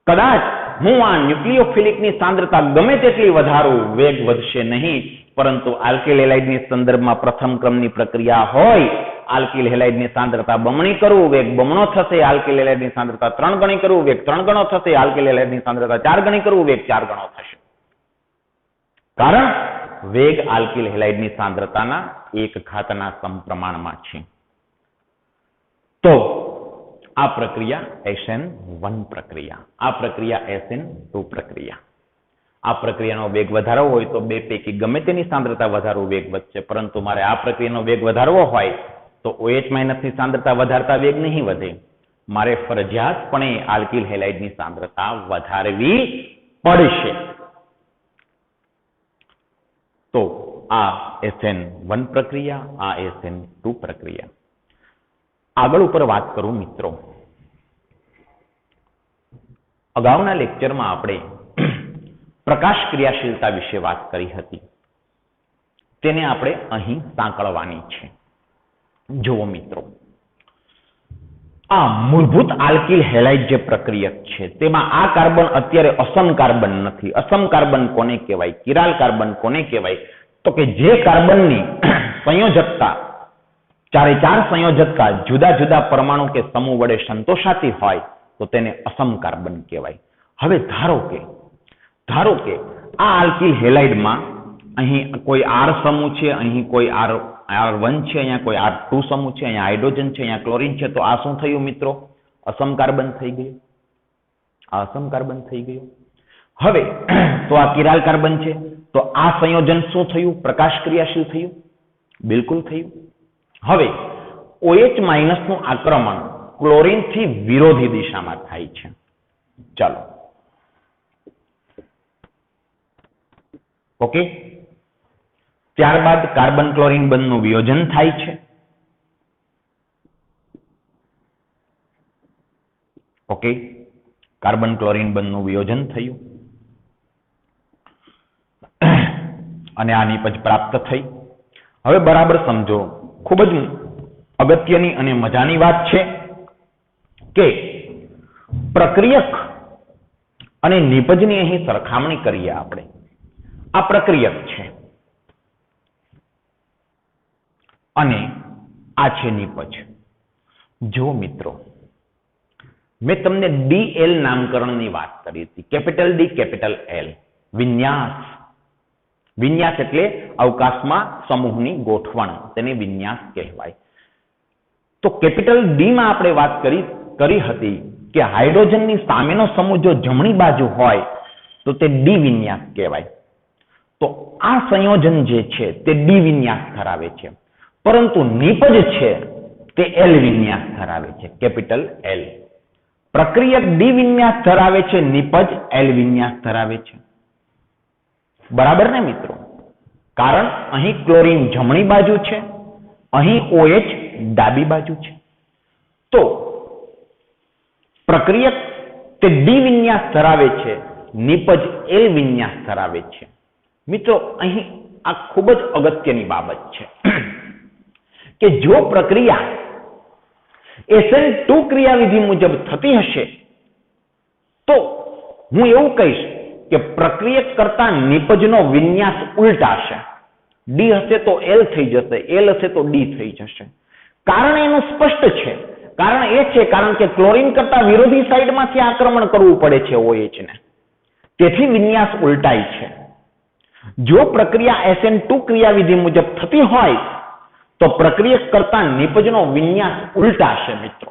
કદાચ હું આ ન્યુક્લિયોફિલિકની સાંદ્રતા ગમે તેટલી વધારું, વેગ વધશે નહીં. પરંતુ આલ્કિલ હેલાઇડની સંદર્ભમાં પ્રથમ ક્રમની પ્રક્રિયા હોય, આલ્કિલ હેલાઇડની સાંદ્રતા બમણી કરું, વેગ બમણો થશે. આલ્કિલ હેલાઇડની સાંદ્રતા 3 ગણી કરું, વેગ 3 ગણો થશે. આલ્કિલ હેલાઇડની સાંદ્રતા 4 ગણી કરું, વેગ 4 ગણો થશે. કારણ વેગ આલ્કિલ હેલાઇડની સાંદ્રતાના 1 ઘાતના સમપ્રમાણમાં છે. તો આ પ્રક્રિયા SN1 પ્રક્રિયા, આ પ્રક્રિયા SN2 પ્રક્રિયા. આ પ્રક્રિયાનો વેગ વધારવો હોય તો બે પૈકી ગમે તેની સાંદ્રતા વધારવું વેગ વધશે. પરંતુ મારે આ પ્રક્રિયાનો વેગ વધારવો હોય તો OH- ની સાંદ્રતા વધારતા વેગ નહીં વધે. મારે ફરજિયાતપણે આલ્કિલ હેલાઇડની સાંદ્રતા વધારવી પડશે. તો આ SN1 પ્રક્રિયા, આ SN2 પ્રક્રિયા. આગળ ઉપર વાત કરું મિત્રો, અગાઉના લેક્ચરમાં આપણે પ્રકાશ ક્રિયાશીલતા વિશે વાત કરી હતી. તેને આપણે અહીં સાંકળવાની છે. જુઓ મિત્રો, આ મૂળભૂત આલ્કિલ હેલાઇડ જે પ્રક્રિયક છે તેમાં આ કાર્બન અત્યારે અસમ કાર્બન નથી. અસમ કાર્બન કોને કહેવાય? કિરાલ કાર્બન કોને કહેવાય? તો કે જે કાર્બનની સંયોજકતા 4 સંયોજકતા જુદા જુદા પરમાણુ કે સમૂહ વડે સંતોષાતી હોય તો તેને અસમ કાર્બન કહેવાય. હવે ધારો કે આ આલ્કિલ હેલાઇડમાં અહીં કોઈ R સમૂહ છે, અહીં કોઈ R1 છે, અહીંયા કોઈ R2 સમૂહ છે, અહીંયા હાઇડ્રોજન છે, અહીંયા ક્લોરીન છે. તો આ શું થયું મિત્રો? અસમ કાર્બન થઈ ગયું. આ અસમ કાર્બન થઈ ગયું. હવે તો આ કિરાલ કાર્બન છે, તો આ સંયોજન શું થયું? પ્રકાશ ક્રિયાશીલ થયું? બિલકુલ થયું. હવે OH- નું આક્રમણ ક્લોરીનથી વિરોધી દિશામાં થાય છે. ચાલો, ઓકે. ત્યારબાદ કાર્બન ક્લોરીન બંધનું વિયોજન થાય છે. ઓકે, કાર્બન ક્લોરીન બંધનું વિયોજન થયું અને આ નીપજ પ્રાપ્ત થઈ. હવે બરાબર સમજો, ખૂબ જ અગત્યની અને મજાની વાત છે કે પ્રક્રિયક અને નીપજની અહીં સરખામણી કરીએ આપણે. આ પ્રક્રિયક છે અને આ છે નીપજ. જો મિત્રો, મેં તમને DL નામકરણની વાત કરી હતી. Capital D, capital L. વિન્યાસ એટલે અવકાશમાં સમૂહની ગોઠવણ, તેને વિન્યાસ કહેવાય. તો કેપિટલ D માં આપણે વાત કરી હતી કે હાઇડ્રોજનની સામેનો સમૂહ જો જમણી બાજુ હોય તો તે ડી વિન્યાસ કહેવાય. તો આ સંયોજન જે છે તે ડી વિન્યાસ ધરાવે છે, પરંતુ નિપજ છે તે એલ વિન્યાસ ધરાવે છે, કેપિટલ એલ. પ્રક્રિયક ડી વિન્યાસ ધરાવે છે, નિપજ એલ વિન્યાસ ધરાવે છે. બરાબર ને મિત્રો? કારણ અહીં ક્લોરીન જમણી બાજુ છે, અહીં OH ડાબી બાજુ છે. તો પ્રક્રિયક તે ડી વિન્યાસ ધરાવે છે, નિપજ એલ વિન્યાસ ધરાવે છે. મિત્રો અહીં આ ખૂબ જ અગત્યની બાબત છે કે જો પ્રક્રિયા SN2 ક્રિયાવિધિ મુજબ થતી હશે તો હું એવું કહીશ કે પ્રક્રિયક કરતા નિપજનો વિન્યાસ ઉલટાશે. ડી હશે તો એલ થઈ જશે, એલ હશે તો ડી થઈ જશે. કારણ એનું સ્પષ્ટ છે. કારણ એ છે કારણ કે ક્લોરીન કરતા વિરોધી સાઈડમાંથી આક્રમણ કરવું પડે છે OH ને, તેથી વિન્યાસ ઉલટાય છે. જો પ્રક્રિયા SN2 ક્રિયાવિધિ મુજબ થતી હોય તો પ્રક્રિયક કરતા નિપજનો વિન્યાસ ઉલટાશે મિત્રો.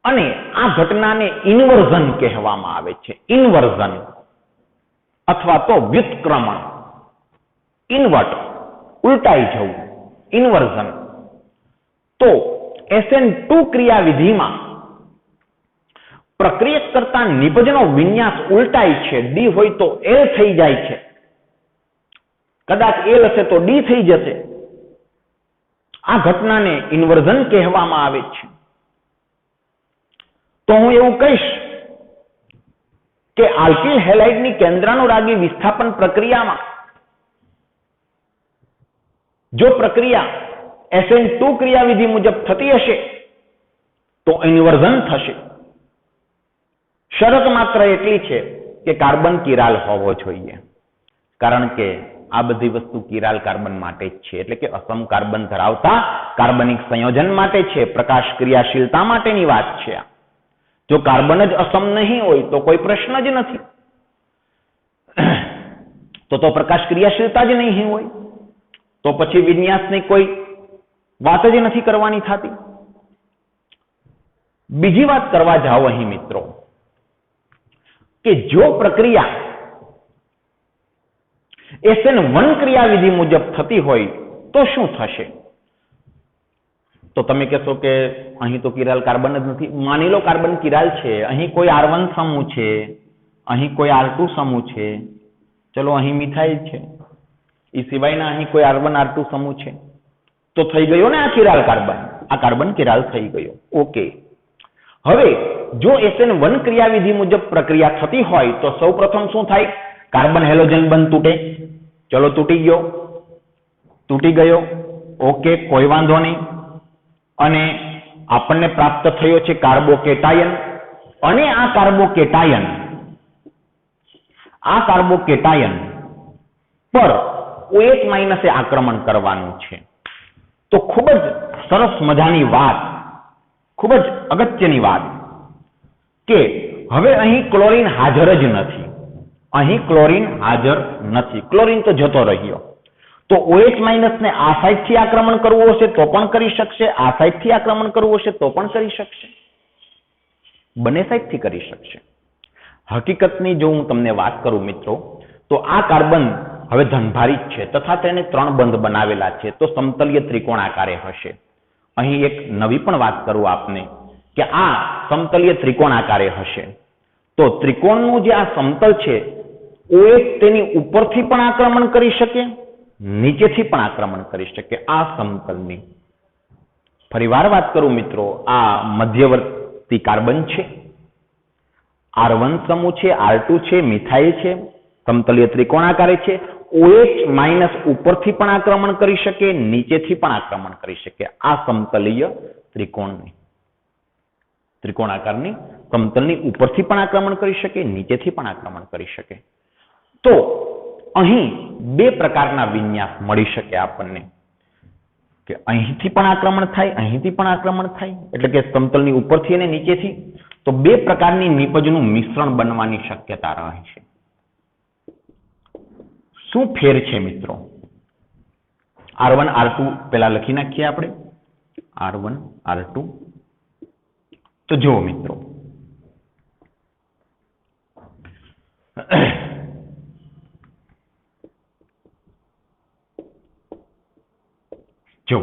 અને આ ઘટનાને ઇન્વર્ઝન કહેવામાં આવે છે. ઇન્વર્ઝન અથવા તો વ્યુત્ક્રમણ. ઇન્વર્ટ, ઉલટાઈ જવું, ઇન્વર્ઝન. તો SN2 ક્રિયાવિધિમાં પ્રક્રિયક કરતા નિપજનો વિન્યાસ ઉલટાય છે. ડી હોય તો એલ થઈ જાય છે, કદાચ એલ હશે તો ડી થઈ જશે. આ ઘટનાને ઇન્વર્ઝન કહેવામાં આવે છે. તો હું એવું કહીશ કે આલ્કિલ હેલાઇડની કેન્દ્રાનુરાગી વિસ્થાપન પ્રક્રિયામાં જો પ્રક્રિયા SN2 ક્રિયાવિધિ મુજબ થતી હશે તો ઇન્વર્ઝન થશે. શરત માત્ર એટલી છે કે કાર્બન કિરાલ હોવો જોઈએ, કારણ કે આ બધી વસ્તુ કિરાલ કાર્બન માટે જ છે, એટલે કે અસમ કાર્બન ધરાવતા કાર્બનિક સંયોજન માટે છે, પ્રકાશ ક્રિયાશીલતા માટેની વાત છે. જો કાર્બન જ અસમ નહીં હોય તો કોઈ પ્રશ્ન જ નથી, તો પ્રકાશ ક્રિયાશીલતા જ નહીં હોય, તો પછી વિન્યાસની કોઈ વાત જ નથી કરવાની થતી. બીજી વાત કરવા જાઓ અહીં મિત્રો કે જો પ્રક્રિયા SN1 ક્રિયાવિધિ મુજબ થતી હોય તો શું થશે? તો તમે કહેશો કે અહીં તો કિરાલ કાર્બન જ નથી. માની લો કાર્બન કિરાલ છે, અહીં કોઈ R1 સમૂહ છે, અહીં કોઈ R2 સમૂહ છે, ચલો અહીં મિથાઇલ છે, એ સિવાયના અહીં કોઈ R1 R2 સમૂહ છે, તો થઈ ગયો ને આ કિરાલ કાર્બન. આ કાર્બન કિરાલ થઈ ગયો. ઓકે. હવે જો SN1 ક્રિયાવિધિ મુજબ પ્રક્રિયા થતી હોય તો સૌપ્રથમ શું થાય? કાર્બન હેલોજન બંધ તૂટે. ચલો તૂટી ગયો. ઓકે, કોઈ વાંધો નહીં. અને આપણને પ્રાપ્ત થયો છે કાર્બોકેટાયન. અને આ કાર્બોકેટાયન પર OH માઇનસે આક્રમણ કરવાનું છે. તો ખૂબ જ સરસ મજાની વાત, ખૂબ જ અગત્યની વાત કે હવે અહીં ક્લોરીન હાજર જ નથી. અહીં ક્લોરીન હાજર નથી. ક્લોરીન તો જતો રહ્યો. તો OH માઇનસને આ સાઈડથી આક્રમણ કરવું હશે તો પણ કરી શકશે, આ સાઈડથી આક્રમણ કરવું હશે તો પણ કરી શકશે, બંને સાઈડથી કરી શકશે. હકીકતની જો હું તમને વાત કરું મિત્રો તો આ કાર્બન હવે ધનભારિત છે તથા તેને 3 બંધ બનાવેલા છે, તો સમતલીય ત્રિકોણ આકારે હશે. અહીં એક નવી પણ વાત કરું આપને કે આ સમતલીય ત્રિકોણ આકારે હશે. તો ત્રિકોણનું જે આ સમતલ છે OH તેની ઉપરથી પણ આક્રમણ કરી શકે, નીચેથી પણ આક્રમણ કરી શકે. આ સમતલની ફરીવાર વાત કરું મિત્રો, આ મધ્યવર્તી કાર્બન છે, R1 સમૂહ છે, R2 છે, મિથાઇલ છે, સમતલીય ત્રિકોણ આકારે છે. OH માઇનસ ઉપરથી પણ આક્રમણ કરી શકે, નીચેથી પણ આક્રમણ કરી શકે. આ સમતલીય ત્રિકોણ આકારની સમતલની ઉપરથી પણ આક્રમણ કરી શકે, નીચેથી પણ આક્રમણ કરી શકે. તો અહીં 2 પ્રકારના વિન્યાસ મળી શકે આપણને કે અહીંથી પણ આક્રમણ થાય, અહીંથી પણ આક્રમણ થાય, એટલે કે સમતલની ઉપરથી અને નીચેથી. તો 2 પ્રકારની નિપજનું મિશ્રણ બનવાની શક્યતા રહે છે. શું ફેર છે મિત્રો? R1 R2 પેલા લખી નાખીએ આપણે. R1 R2 તો જુઓ મિત્રો, જો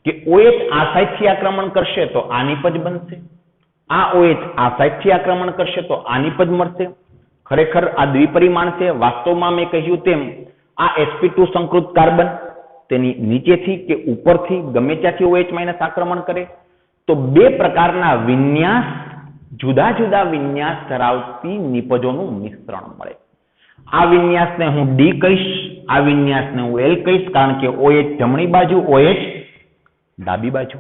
કે OH આ સાઈડથી આક્રમણ કરશે તો આ નિપજ બનશે, આ OH આ સાઈડથી આક્રમણ કરશે તો આ નિપજ મળશે. ખરેખર આ દ્વિપરિમાણ છે. વાસ્તવમાં મેં કહ્યું તેમ આ sp2 સંકૃત કાર્બન તેની નીચેથી કે ઉપરથી ગમે ત્યાંથી OH- આક્રમણ કરે તો બે પ્રકારના વિન્યાસ, જુદા જુદા વિન્યાસ ધરાવતી નિપજોનું મિશ્રણ મળે. આ વિન્યાસને હું D કહીશ, આ વિન્યાસને હું L કહીશ, કારણ કે OH જમણી બાજુ, OH ડાબી બાજુ.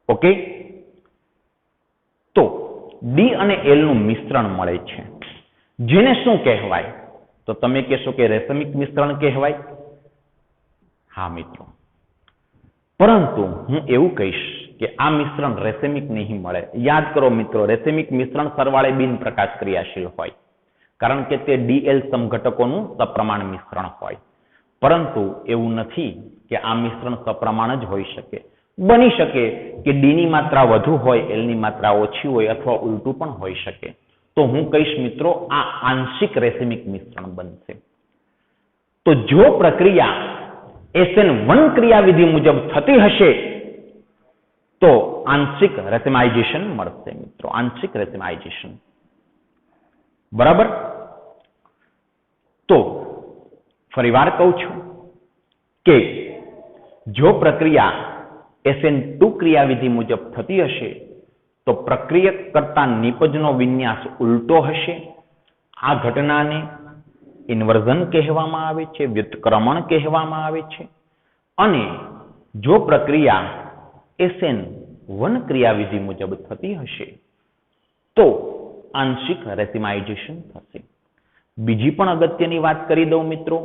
ઓકે, તો D અને L નું મિશ્રણ મળે છે, જેને શું કહેવાય? તો તમે કહેશો કે રેશમિક મિશ્રણ કહેવાય. હા મિત્રો, પરંતુ હું એવું કહીશ કે આ મિશ્રણ રેશમિક નહીં મળે. યાદ કરો મિત્રો, રેશમિક મિશ્રણ સરવાળે બિન પ્રકાશ ક્રિયાશીલ હોય, કારણ કે તે DL સમઘટકોનું સપ્રમાણ મિશ્રણ હોય. પરંતુ એવું નથી કે આ મિશ્રણ સપ્રમાણ જ હોઈ શકે. બની શકે કે D ની માત્રા વધુ હોય, L ની માત્રા ઓછી હોય, અથવા ઉલટું પણ હોઈ શકે. તો હું કહીશ મિત્રો, આ આંશિક રેશમિક મિશ્રણ બનશે. તો જો પ્રક્રિયા SN1 ક્રિયાવિધિ મુજબ થતી હશે તો આંશિક રેશમાઇઝેશન મળશે મિત્રો, આંશિક રેશમાઇઝેશન. બરાબર? તો ફરીવાર કહું છું કે જો પ્રક્રિયા SN2 ક્રિયાવિધિ મુજબ થતી હશે તો પ્રક્રિયક કરતા નિપજનો વિન્યાસ ઉલટો હશે. આ ઘટનાને ઇન્વર્ઝન કહેવામાં આવે છે, વ્યુત્ક્રમણ કહેવામાં આવે છે. અને જો પ્રક્રિયા SN1 ક્રિયાવિધિ મુજબ થતી હશે તો આંશિક રેશમાઇઝેશન થશે. બીજી પણ અગત્યની વાત કરી દઉં મિત્રો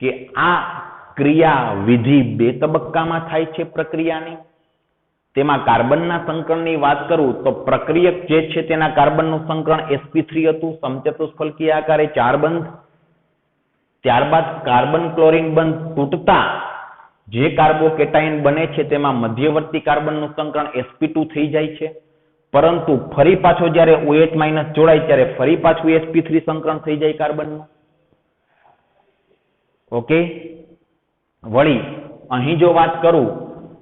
કે આ ક્રિયાવિધિ બે તબક્કામાં થાય છે પ્રક્રિયાની. તેમાં કાર્બનના સંકરણની વાત કરું તો પ્રક્રિયક જે છે તેના કાર્બનનું સંકરણ sp3 હતું, સમચતુષ્ફલકીય આકારે 4 બંધ. ત્યારબાદ કાર્બન ક્લોરીન બંધ તૂટતા જે કાર્બોકેટાયન બને છે તેમાં મધ્યવર્તી કાર્બનનું સંકરણ sp2 થઈ જાય છે. પરંતુ ફરી પાછો જ્યારે OH- જોડાય ત્યારે ફરી પાછું sp3 સંકરણ થઈ જાય કાર્બનનું. ઓકે, વળી અહીં જો વાત કરું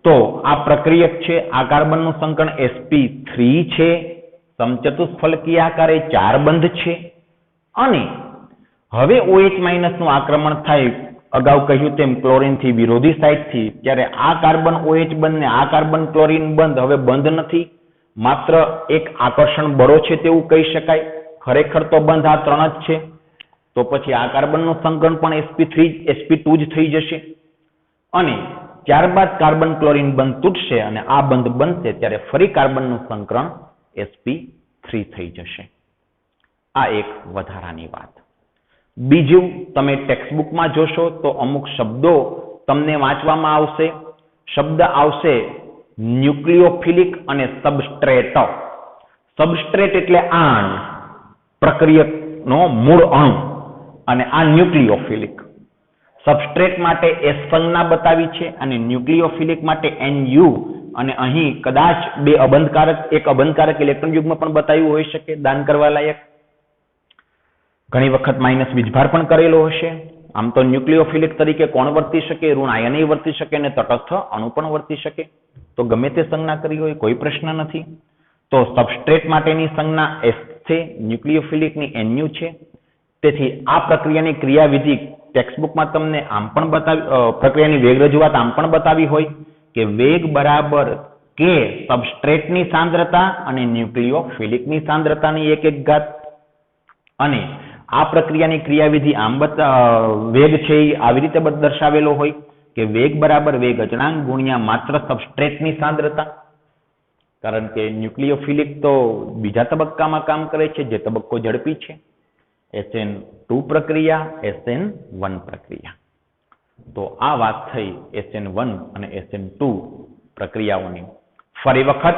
તો આ પ્રક્રિયક છે, આ કાર્બનનું સંકરણ sp3 છે, સમચતુષ્ફલકીય આકારે 4 બંધ છે. અને હવે OH- નું આક્રમણ થાય, અગાઉ કહ્યું તેમ ક્લોરીનથી વિરોધી સાઇડથી, ત્યારે આ કાર્બન OH બંધ ને આ કાર્બન ક્લોરીન બંધ હવે બંધ નથી, માત્ર એક આકર્ષણ બળો છે તેવું કહી શકાય. ખરેખર તો બંધ આ 3 જ છે. તો પછી આ કાર્બનનું સંકરણ પણ sp2 જ થઈ જશે. અને ત્યારબાદ કાર્બન ક્લોરીન બંધ તૂટશે અને આ બંધ બનશે ત્યારે ફરી કાર્બનનું સંકરણ sp3 થઈ જશે. આ એક વધારાની વાત. બીજું, તમે ટેક્સ્ટબુકમાં જોશો તો અમુક શબ્દો તમને વાંચવામાં આવશે. શબ્દ આવશે ન્યુક્લિયોફિલિક અને સબસ્ટ્રેટ. સબસ્ટ્રેટ એટલે આણ, પ્રક્રિયકનો મૂળ અણુ, અને આ ન્યુક્લિયોફિલિક. સબસ્ટ્રેટ માટે S સંજ્ઞા બતાવી છે અને ન્યુક્લિયોફિલિક માટે NU, અને અહીં કદાચ એક અબંધકારક ઇલેક્ટ્રોન યુગ્મ પણ બતાવ્યું હોઈ શકે, દાન કરવા લાયક. ઘણી વખત માઇનસ વીજભાર પણ કરેલો હશે. આમ તો ન્યુક્લિયોફિલિક તરીકે કોણ વર્તી શકે? ઋણ આયનય વર્તી શકે અને તટસ્થ અણુ પણ વર્તી શકે. તો ગમે તે સંજ્ઞા કરી હોય, કોઈ પ્રશ્ન નથી. તો સબસ્ટ્રેટ માટેની સંજ્ઞા S છે, ન્યુક્લિયોફિલિકની NU છે. તેથી આ પ્રક્રિયાની ક્રિયાવિધિ ટેક્સ્ટબુકમાં તમને આમ પણ પ્રક્રિયાની વેગ રજૂઆત આમ પણ બતાવી હોય કે વેગ બરાબર K સબસ્ટ્રેટની સાંદ્રતા અને ન્યુક્લિયોફિલિકની સાંદ્રતાની 1/1 ઘાત. અને આ પ્રક્રિયાની ક્રિયાવિધિ આમ વેગ છે એ આવી રીતે દર્શાવેલો હોય કે વેગ બરાબર વેગ અચળાંક ગુણ્યા માત્ર સબસ્ટ્રેટની સાંદ્રતા. કારણ કે ન્યુક્લિયોફિલિક તો બીજા તબક્કામાં કામ કરે છે, જે તબક્કો ઝડપી છે. SN2 પ્રક્રિયા, SN1 પ્રક્રિયા. તો આ વાત થઈ SN1 અને SN2 પ્રક્રિયાઓની. ફરી વખત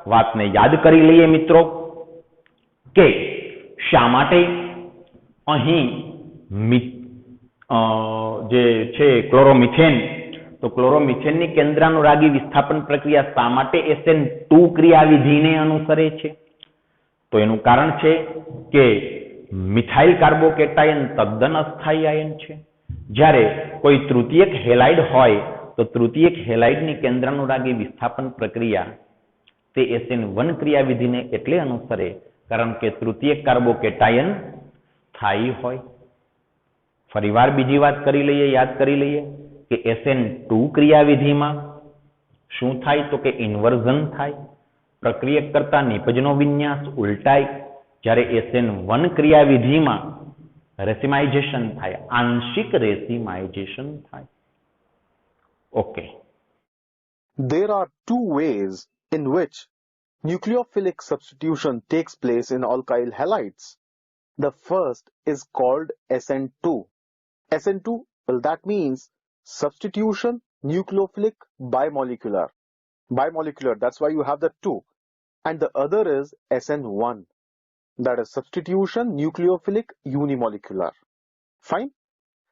વાતને યાદ કરી લઈએ મિત્રો કે શા માટે અહીં જે છે ક્લોરોમિથેન તો ક્લોરોમિથેનની કેન્દ્રાનુરાગી વિસ્થાપન પ્રક્રિયા શા માટે SN2 ક્રિયાવિધિને અનુસરે છે? તો એનું કારણ છે કે મિથાઇલ કાર્બોકેટાયન તદ્દન અસ્થાયી આયન છે. જ્યારે કોઈ તૃતીયક હેલાઇડ હોય તો તૃતીયક હેલાઇડની કેન્દ્રાનુરાગી વિસ્થાપન પ્રક્રિયા તે SN1 ક્રિયાવિધિને એટલે અનુસરે કારણ કે તૃતીયક કાર્બોકેટાયન સ્થાયી હોય. ફરીવાર બીજી વાત કરી લઈએ, યાદ કરી લઈએ કે SN2 ક્રિયાવિધિમાં શું થાય તો કે ઇન્વર્ઝન થાય, પ્રક્રિયક કરતા નિપજનો વિન્યાસ ઉલટાય. જ્યારે SN1 ક્રિયાવિધિમાં રેસિમાઇઝેશન થાય, આંશિક રેસિમાઇઝેશન થાય. Okay. There are two ways in which nucleophilic substitution takes place in alkyl halides. The first is called SN2. SN2, well, that means substitution nucleophilic bimolecular. Bimolecular, that's why you have the 2. And the other is SN1. That is substitution nucleophilic unimolecular. Fine?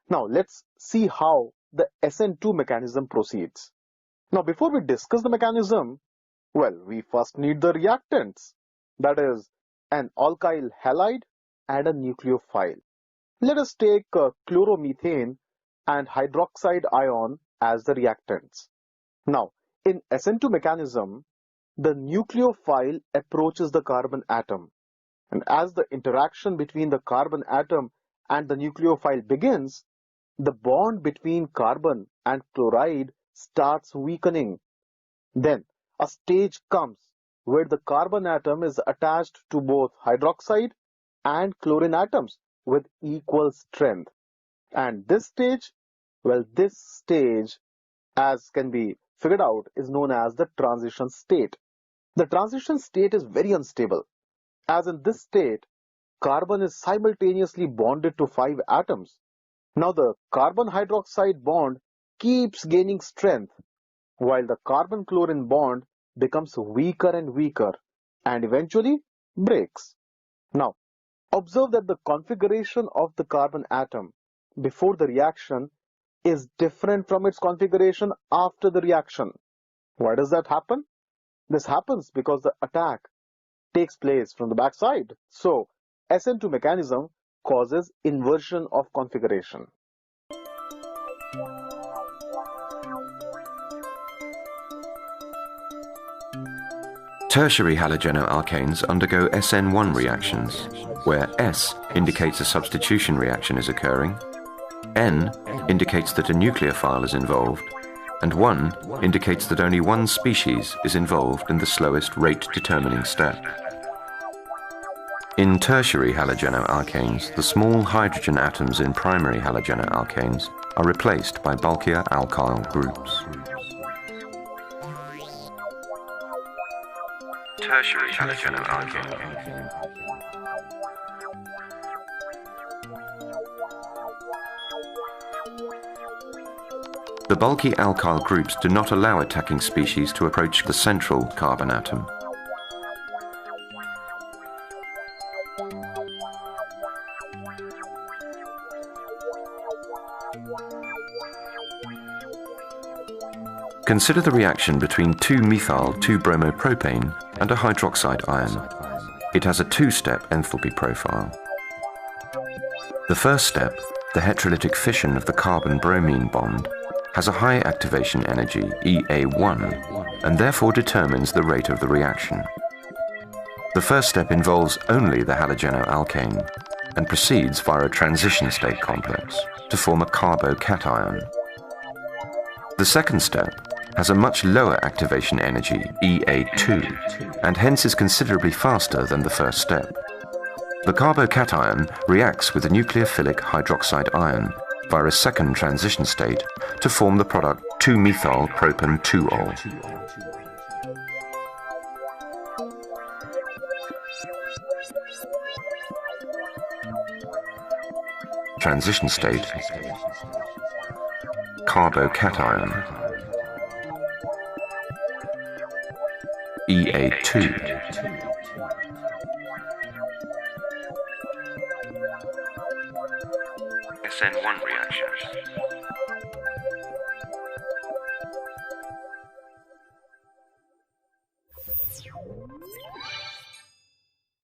Now let's see how the SN2 mechanism proceeds. Now before we discuss the mechanism, well, we first need the reactants. That is an alkyl halide and a nucleophile. Let us take chloromethane and hydroxide ion as the reactants. Now, in SN2 mechanism, the nucleophile approaches the carbon atom. And as the interaction between the carbon atom and the nucleophile begins, the bond between carbon and chloride starts weakening. Then a stage comes where the carbon atom is attached to both hydroxide and chlorine atoms with equal strength. And this stage, as can be figured out, is known as the transition state. The transition state is very unstable, as in this state, carbon is simultaneously bonded to 5 atoms. Now the carbon hydroxide bond keeps gaining strength, while the carbon-chlorine bond becomes weaker and weaker, and eventually breaks. Now, observe that the configuration of the carbon atom before the reaction is different from its configuration after the reaction. Why does that happen? This happens because the attack takes place from the backside. So, SN2 mechanism causes inversion of configuration. Tertiary halogenoalkanes undergo SN1 reactions, where S indicates a substitution reaction is occurring, N indicates that a nucleophile is involved, and 1 indicates that only one species is involved in the slowest rate-determining step. In tertiary halogenoalkanes, the small hydrogen atoms in primary halogenoalkanes are replaced by bulkier alkyl groups. Tertiary halogenoalkane. The bulky alkyl groups do not allow attacking species to approach the central carbon atom. Consider the reaction between 2-methyl-2-bromopropane and a hydroxide ion. It has a two-step enthalpy profile. The first step, the heterolytic fission of the carbon-bromine bond, has a high activation energy, EA1, and therefore determines the rate of the reaction. The first step involves only the halogenoalkane and proceeds via a transition state complex to form a carbocation. The second step has a much lower activation energy, EA2, and hence is considerably faster than the first step. The carbocation reacts with a nucleophilic hydroxide ion via a second transition state to form the product 2-methyl-propan-2-ol. Transition state, carbocation, EA2. SN1 reaction.